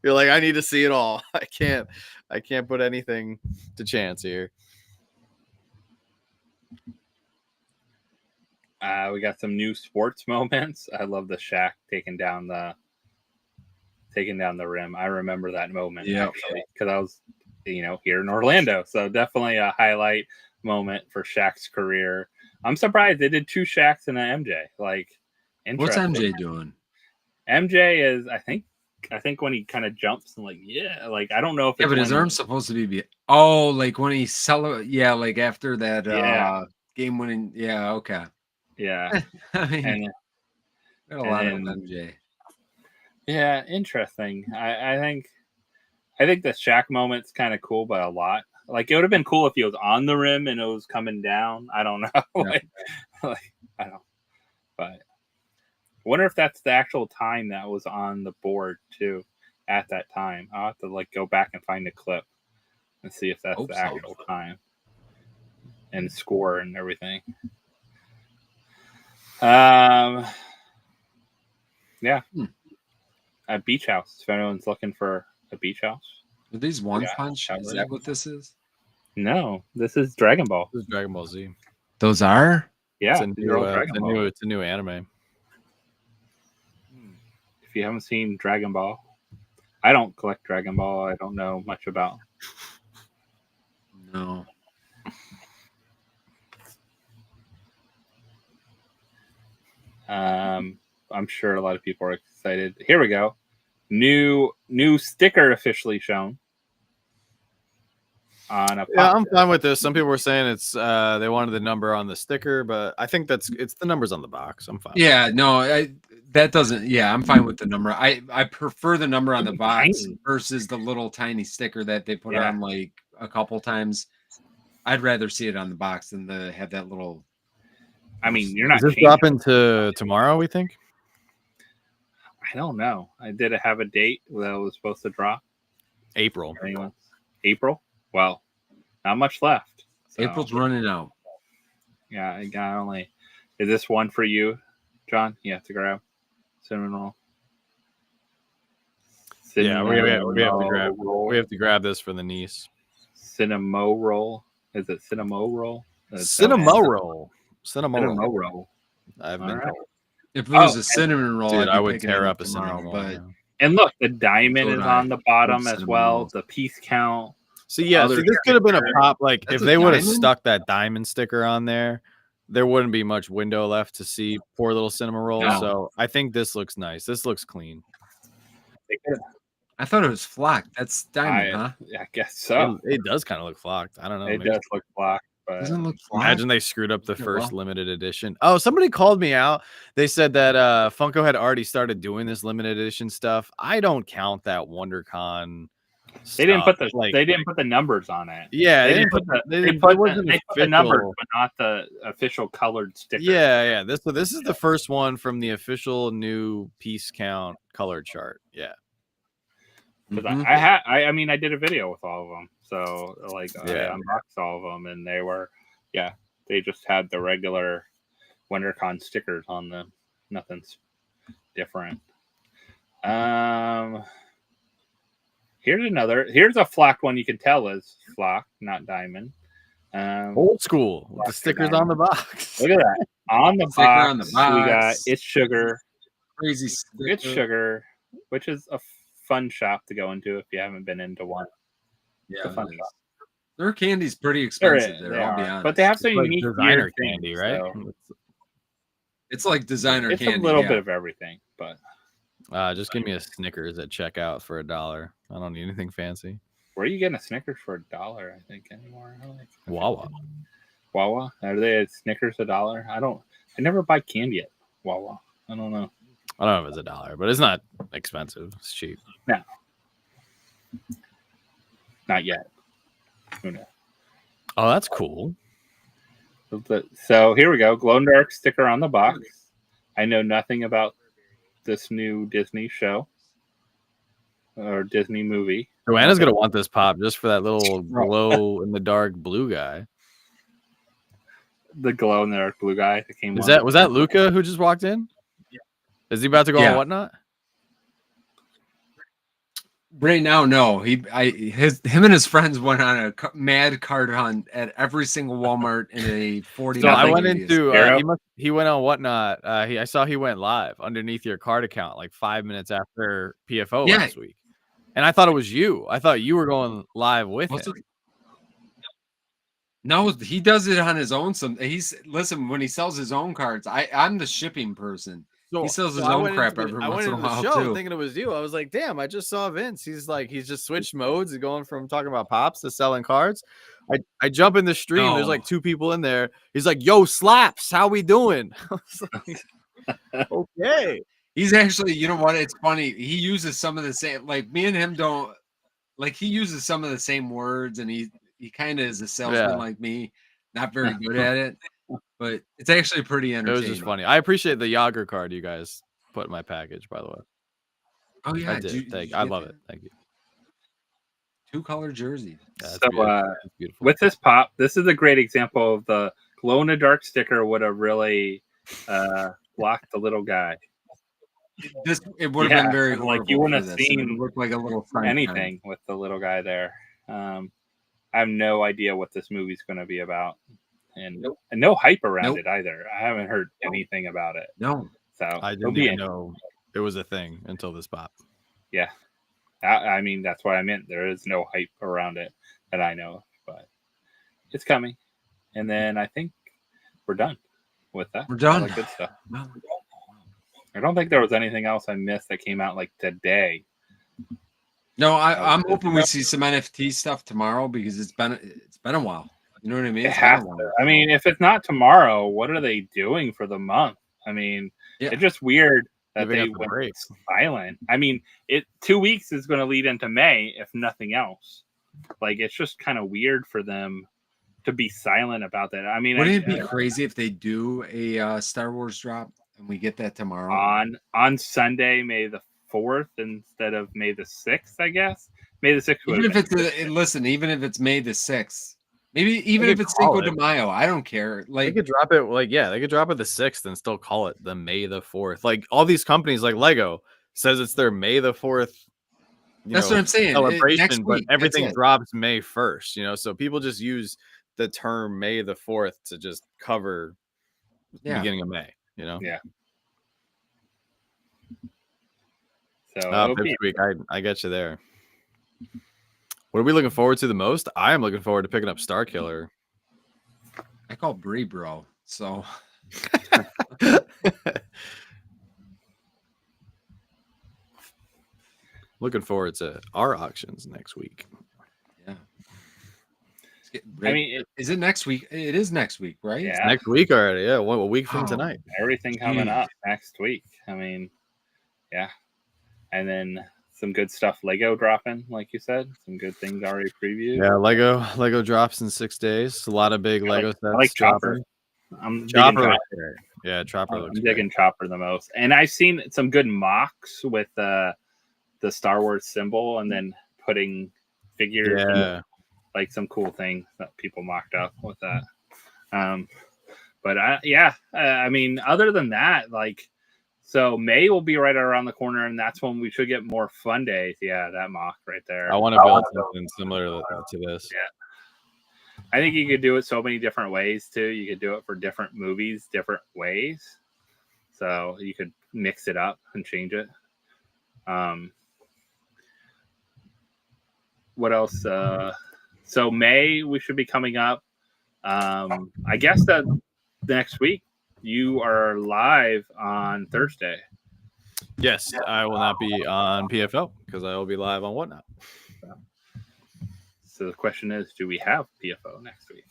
you're like, I need to see it all. I can't put anything to chance here. We got some new sports moments. I love the Shaq taking down the rim. I remember that moment actually because I was, here in Orlando. So definitely a highlight moment for Shaq's career. I'm surprised they did 2 Shaqs and an MJ. Like, what's MJ doing? MJ is, I think when he kind of jumps and I don't know if but his arm's supposed to be like when he like after that game winning. Yeah, okay. Yeah. I mean, a lot of MJ. Yeah, interesting. I think the Shaq moment's kind of cool, but a lot. Like, it would have been cool if he was on the rim and it was coming down. I don't know. I don't. But I wonder if that's the actual time that was on the board too at that time. I'll have to go back and find a clip and see if that's the actual time. and score and everything. Yeah. A beach house. If anyone's looking for a beach house. Are these One Punch? Is that what this is? No, this is Dragon Ball. This is Dragon Ball Z. Those are? Yeah, it's a new anime. If you haven't seen Dragon Ball, I don't collect Dragon Ball. I don't know much about. No. I'm sure a lot of people are excited. Here we go. New sticker officially shown. On I'm fine with this. Some people were saying it's they wanted the number on the sticker, but I think it's the numbers on the box. I'm fine. Yeah, no, that doesn't. Yeah, I'm fine with the number. I prefer the number on the box versus the little tiny sticker that they put on like a couple times. I'd rather see it on the box than to have that little. I mean, you're not. Is this dropping to tomorrow? We think. I don't know. I did have a date that was supposed to drop. April. April. Well, not much left. So. April's running out. Yeah, I got only. Is this one for you, John? You have to grab cinnamon roll. We have to grab this for the niece. Cinnamo roll. Is it Cinnamo roll? Cinnamo roll. Cinnamo roll. I've been told. If it was a cinnamon roll, dude, I would tear up a cinnamon roll. But... And look, the diamond is on the bottom as well. The piece count. So yeah, this could have been a pop. Like if they would have stuck that diamond sticker on there, there wouldn't be much window left to see poor little cinnamon roll. No. So I think this looks nice. This looks clean. I thought it was flocked. That's diamond, huh? I guess so. It does kind of look flocked. I don't know. It does look flocked. But doesn't look flocked. Imagine they screwed up the first limited edition. Oh, somebody called me out. They said that Funko had already started doing this limited edition stuff. I don't count that WonderCon. They didn't put the numbers on it. Yeah, they put the numbers, but not the official colored sticker. Yeah. This is the first one from the official new piece count color chart. Yeah. Because I did a video with all of them, so I unboxed all of them, and they just had the regular WonderCon stickers on them. Nothing's different. Here's a flocked one. You can tell is flocked, not diamond. Old school with the stickers on the box. Look at that on the box. We got It's Sugar, crazy sticker. It's Sugar, which is a fun shop to go into if you haven't been into one. Yeah, fun shop. Their candy's pretty expensive. I'll be honest. But they have some unique designer candy, right? So. It's like designer candy. It's a little bit of everything, but just give me a Snickers at checkout for $1. I don't need anything fancy. Where are you getting a Snickers for $1? I think anymore. Wawa. Are they at Snickers $1? I never buy candy at Wawa. I don't know. I don't know if it's $1, but it's not expensive. It's cheap. No. Not yet. Who knows? Oh, that's cool. So here we go. Glow in the dark sticker on the box. I know nothing about this new Disney show or Disney movie. Joanna's gonna want this pop just for that little glow in the dark blue guy. The glow in the dark blue guy that came. Was that Luca who just walked in? Yeah. Is he about to go on Whatnot? Right now, no. Him and his friends went on a mad card hunt at every single Walmart in a 40. So I went into he went on Whatnot. I saw he went live underneath your card account like 5 minutes after PFO last week, and I thought it was you. I thought you were going live with him. No, he does it on his own. When he sells his own cards, I'm the shipping person. So, he sells his own crap every once in a while too. Thinking it was you. I was like, damn, I just saw Vince. He's just switched modes. He's going from talking about pops to selling cards. I jump in the stream. No. There's like 2 people in there. He's like, yo, Slaps, how we doing? I was like, okay. He's actually, you know what? It's funny. He uses some of the same, like me and him don't, like he uses some of the same words, and he kind of is a salesman like me, not very good at it. But it's actually pretty entertaining. It was just funny. I appreciate the Yager card you guys put in my package, by the way. Oh yeah, I did. I love it. Thank you. 2-color jerseys. That's So beautiful. That's beautiful. with this pop, this is a great example of the glow in the dark sticker would have really blocked the little guy. It would have been very like horrible. you wouldn't for have this. It seen looked like a little sign anything with the little guy there. I have no idea what this movie's going to be about, and no hype around it either. I haven't heard anything about it. No, so I didn't even know it was a thing until this pop. Yeah, I mean that's what I meant. There is no hype around it that I know of, but it's coming. And then I think we're done with that. We're done. All the good stuff. I don't think there was anything else I missed that came out like today. No, I'm hoping we see some NFT stuff tomorrow because it's been a while. You know what I mean? It has to. I mean, if it's not tomorrow, what are they doing for the month? I mean, it's just weird that they went silent. I mean, 2 weeks is going to lead into May, if nothing else. Like, it's just kind of weird for them to be silent about that. I mean, wouldn't it be crazy if they do a Star Wars drop and we get that tomorrow on Sunday, May the 4th instead of May the 6th? I guess May the 6th. Even if it's even if it's May the 6th, maybe even if it's Cinco de Mayo, I don't care. Like they could drop it. They could drop it the 6th and still call it the May the 4th. Like all these companies, like Lego, says it's their May the 4th. That's what I'm saying. Celebration, but everything drops May 1st. So people just use the term May the 4th to just cover the beginning of May. Yeah. So this week, I get you there. What are we looking forward to the most? I am looking forward to picking up Star Killer. I call Brie bro. So looking forward to our auctions next week. Yeah. I mean, is it next week? It is next week, right? Yeah. It's next week already. Yeah, a week from tonight. Everything coming up next week. I mean, yeah. And then some good stuff Lego dropping, like you said. Some good things already previewed. Yeah, Lego drops in 6 days. A lot of big Lego sets. I like Chopper. I'm Chopper. Yeah, Chopper looks I'm digging Chopper the most. And I've seen some good mocks with the Star Wars symbol and then putting figures. Yeah. Like some cool things that people mocked up with that. I mean, other than that, like, so May will be right around the corner, and that's when we should get more fun days. Yeah, that mock right there. I want to build something similar to this. Yeah. I think you could do it so many different ways, too. You could do it for different movies, different ways. So you could mix it up and change it. What else? So May, we should be coming up. I guess that the next week you are live on Thursday. Yes, I will not be on PFO because I will be live on Whatnot. So the question is, do we have PFO next week?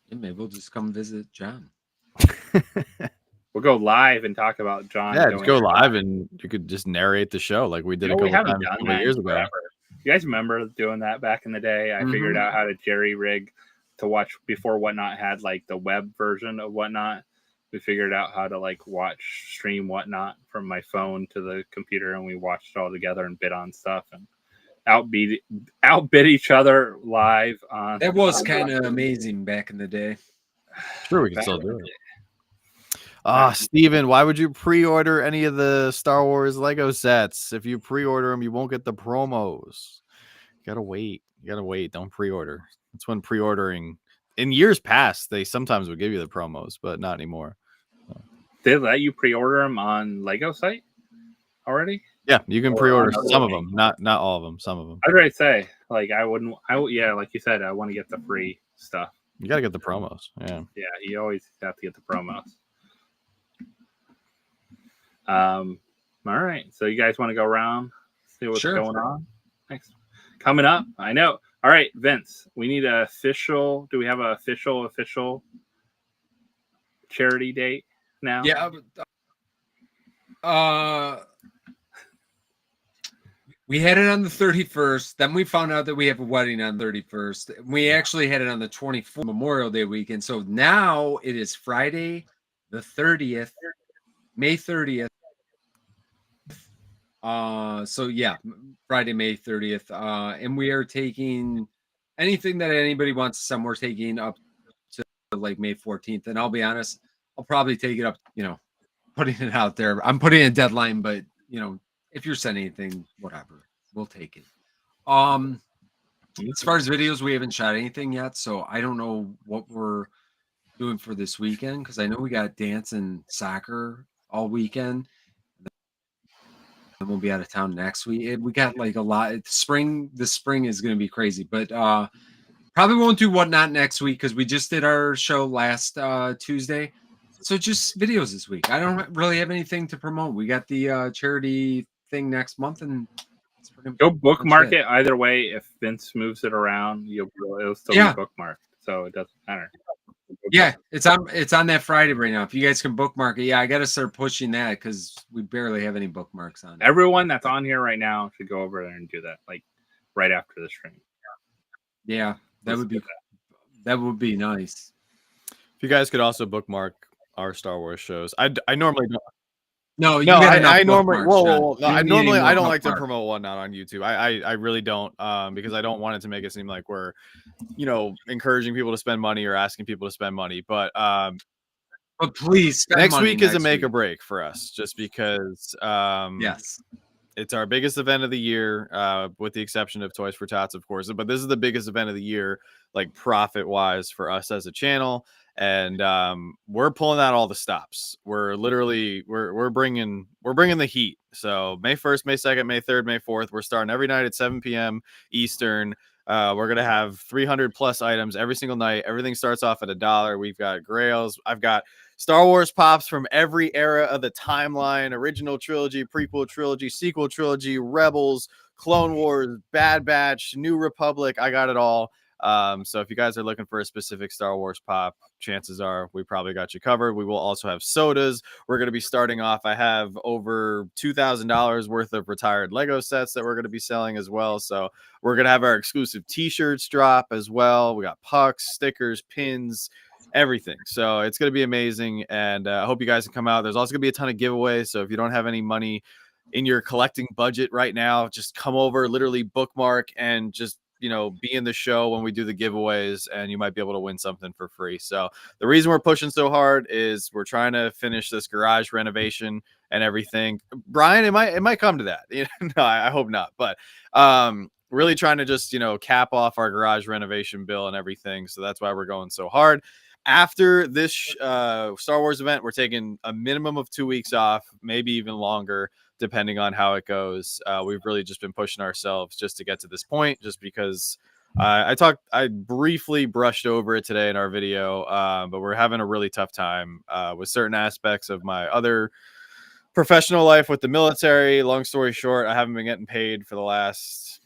Yeah, maybe we'll just come visit John. We'll go live and talk about John. Yeah, just go live and you could just narrate the show like we did a couple years ago. You guys remember doing that back in the day? I figured out how to jerry rig to watch before Whatnot had like the web version of Whatnot. We figured out how to stream Whatnot from my phone to the computer, and we watched it all together and bid on stuff and outbid each other live on. That was kind of amazing back in the day. Sure, we can still do it. Steven, why would you pre-order any of the Star Wars Lego sets? If you pre-order them, you won't get the promos. You gotta wait. Don't pre-order. That's when pre-ordering in years past, they sometimes would give you the promos, but not anymore. They let you pre-order them on Lego site already? Yeah, you can pre-order some of them, not all of them, some of them. I'd already say, like you said, I want to get the free stuff. You gotta get the promos. Yeah, you always have to get the promos. All right, so you guys want to go around, see what's going on next? Coming up, I know. All right, Vince, we need an official. Do we have an official charity date now? Yeah. We had it on the 31st. Then we found out that we have a wedding on 31st. We actually had it on the 24th, Memorial Day weekend. So now it is Friday, the 30th, May 30th. So yeah, Friday, May 30th. And we are taking anything that anybody wants to send. We're taking up to like May 14th. And I'll be honest, I'll probably take it up, putting it out there. I'm putting a deadline, but if you're sending anything, whatever, we'll take it. As far as videos, we haven't shot anything yet, so I don't know what we're doing for this weekend, because I know we got dance and soccer all weekend. And we'll be out of town next week. We got like a lot. The spring is going to be crazy, but probably won't do Whatnot next week because we just did our show last Tuesday. So just videos this week. I don't really have anything to promote. We got the charity thing next month, and go bookmark it either way. If Vince moves it around, it'll still be bookmarked, so it doesn't matter. Yeah, it's on that Friday right now. If you guys can bookmark it, I got to start pushing that because we barely have any bookmarks on it. Everyone that's on here right now should go over there and do that, like right after the stream. Yeah, that would be nice. If you guys could also bookmark our Star Wars shows, I normally don't. No, I normally I don't like to promote Whatnot on YouTube. I really don't, because I don't want it to make it seem like we're, encouraging people to spend money or asking people to spend money. But please, next week is a make or break for us, just because yes, it's our biggest event of the year, with the exception of Toys for Tots, of course. But this is the biggest event of the year, like profit wise for us as a channel. And we're pulling out all the stops. We're literally we're bringing the heat. So May 1st, May 2nd, May 3rd, May 4th, we're starting every night at 7 p.m. Eastern. We're gonna have 300 plus items every single night. Everything starts off at $1. We've got grails. I've got Star Wars pops from every era of the timeline: original trilogy, prequel trilogy, sequel trilogy, Rebels, Clone Wars, Bad Batch, New Republic. I got it all. So if you guys are looking for a specific Star Wars pop, chances are we probably got you covered. We will also have sodas. We're going to be starting off. I have over $2,000 worth of retired Lego sets that we're going to be selling as well. So we're going to have our exclusive t-shirts drop as well. We got pucks, stickers, pins, everything. So it's going to be amazing. And I hope you guys can come out. There's also going to be a ton of giveaways. So if you don't have any money in your collecting budget right now, just come over, literally bookmark, and just be in the show when we do the giveaways, and you might be able to win something for free. So the reason we're pushing so hard is we're trying to finish this garage renovation and everything. Brian, it might come to that. No, I hope not. But really trying to just, cap off our garage renovation bill and everything. So that's why we're going so hard. After this Star Wars event, we're taking a minimum of 2 weeks off, maybe even longer, depending on how it goes. We've really just been pushing ourselves just to get to this point, just because I briefly brushed over it today in our video, but we're having a really tough time with certain aspects of my other professional life with the military. Long story short, I haven't been getting paid for the last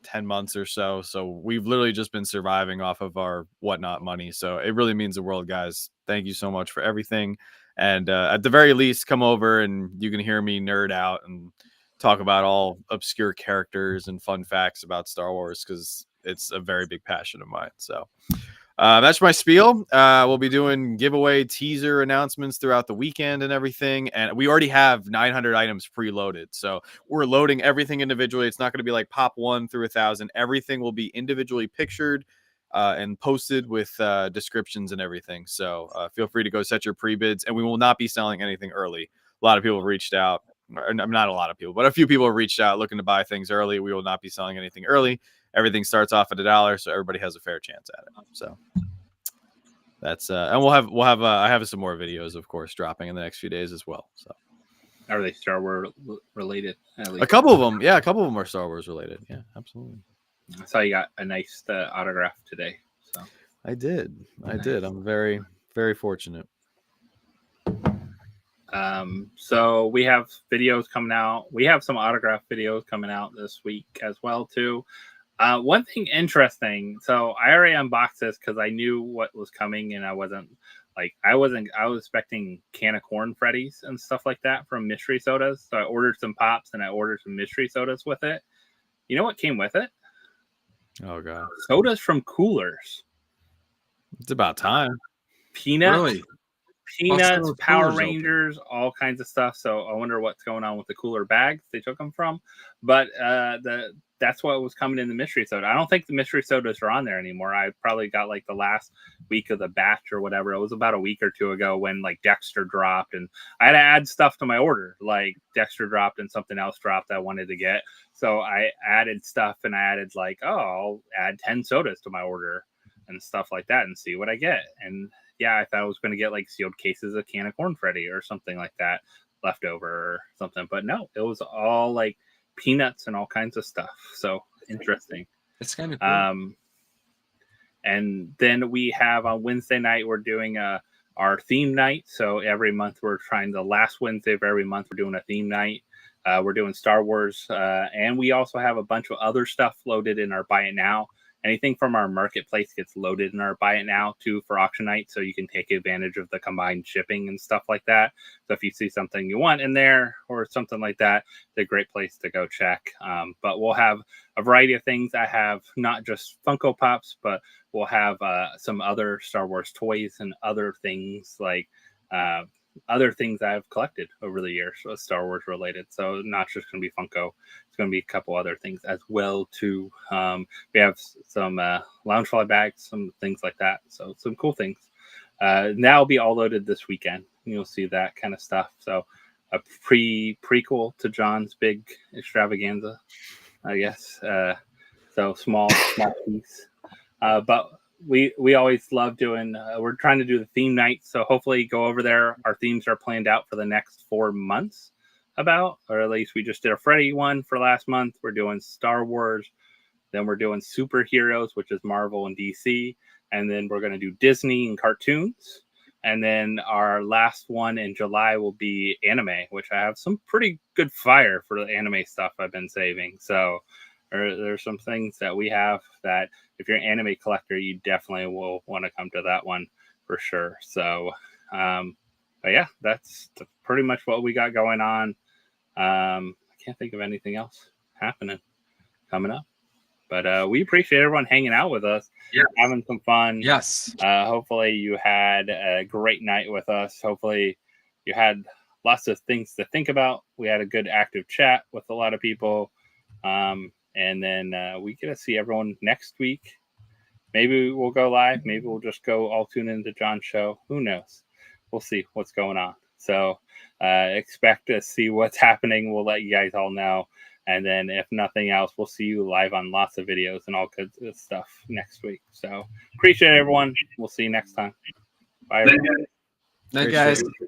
10 months or so. So we've literally just been surviving off of our Whatnot money. So it really means the world, guys. Thank you so much for everything. And at the very least, come over and you can hear me nerd out and talk about all obscure characters and fun facts about Star Wars, because it's a very big passion of mine. So that's my spiel. We'll be doing giveaway teaser announcements throughout the weekend and everything. And we already have 900 items preloaded. So we're loading everything individually. It's not going to be like pop 1 through 1,000. Everything will be individually pictured and posted with descriptions and everything. So feel free to go set your pre-bids, and we will not be selling anything early. A lot of people have reached out. Not a lot of people, but a few people have reached out looking to buy things early. We will not be selling anything early. Everything starts off at $1, so everybody has a fair chance at it. So that's and we'll have I have some more videos, of course, dropping in the next few days as well. So are they Star Wars related? A couple of them, yeah, a couple of them are Star Wars related. Yeah, absolutely. I saw you got a nice autograph today. So I did. I'm very, very fortunate. So we have videos coming out. We have some autograph videos coming out this week as well too. One thing interesting. So I already unboxed this because I knew what was coming, and I was expecting can of corn Freddies and stuff like that from mystery sodas. So I ordered some pops and I ordered some mystery sodas with it. You know what came with it? Oh god, sodas from Coolers. It's about time. Peanut, really? Peanuts, Buster Power Coolers open. Rangers, all kinds of stuff. So I wonder what's going on with the cooler bags they took them from. But that's what was coming in the mystery soda. I don't think the mystery sodas are on there anymore. I probably got like the last week of the batch or whatever. It was about a week or two ago when like Dexter dropped, and I had to add stuff to my order. Like Dexter dropped and something else dropped I wanted to get. So I added stuff, and I added like, oh, I'll add 10 sodas to my order and stuff like that and see what I get. And yeah, I thought I was going to get like sealed cases of Can of Corn Freddy or something like that left over or something. But no, it was all like peanuts and all kinds of stuff. So interesting. It's kind of cool. And then we have on Wednesday night, we're doing our theme night. So every month we're trying, the last Wednesday of every month, we're doing a theme night. We're doing Star Wars. And we also have a bunch of other stuff loaded in our Buy It Now. Anything from our marketplace gets loaded in our Buy It Now too for auction night, so you can take advantage of the combined shipping and stuff like that. So if you see something you want in there or something like that, it's a great place to go check. But we'll have a variety of things. I have not just Funko Pops, but we'll have some other Star Wars toys and other things like other things I've collected over the years, Star Wars related. So not just going to be Funko. It's going to be a couple other things as well too. We have some Loungefly bags, some things like that. So some cool things. Now will be all loaded this weekend. You'll see that kind of stuff. So a prequel to John's big extravaganza, I guess. So small piece. But we always love doing, we're trying to do the theme night. So hopefully go over there. Our themes are planned out for the next 4 months or at least we just did a Freddy one for last month. We're doing Star Wars. Then we're doing superheroes, which is Marvel and DC. And then we're going to do Disney and cartoons. And then our last one in July will be anime, which I have some pretty good fire for the anime stuff I've been saving. So there's some things that we have that if you're an anime collector, you definitely will want to come to that one for sure. So, but yeah, that's pretty much what we got going on. I can't think of anything else coming up. But we appreciate everyone hanging out with us, having some fun. Yes. Hopefully you had a great night with us. Hopefully you had lots of things to think about. We had a good active chat with a lot of people. And then we get to see everyone next week. Maybe we'll go live. Maybe we'll just go all tune into John's show. Who knows? We'll see what's going on. So expect to see what's happening. We'll let you guys all know. And then if nothing else, we'll see you live on lots of videos and all kinds of stuff next week. So appreciate everyone. We'll see you next time. Bye, everyone. Night, guys.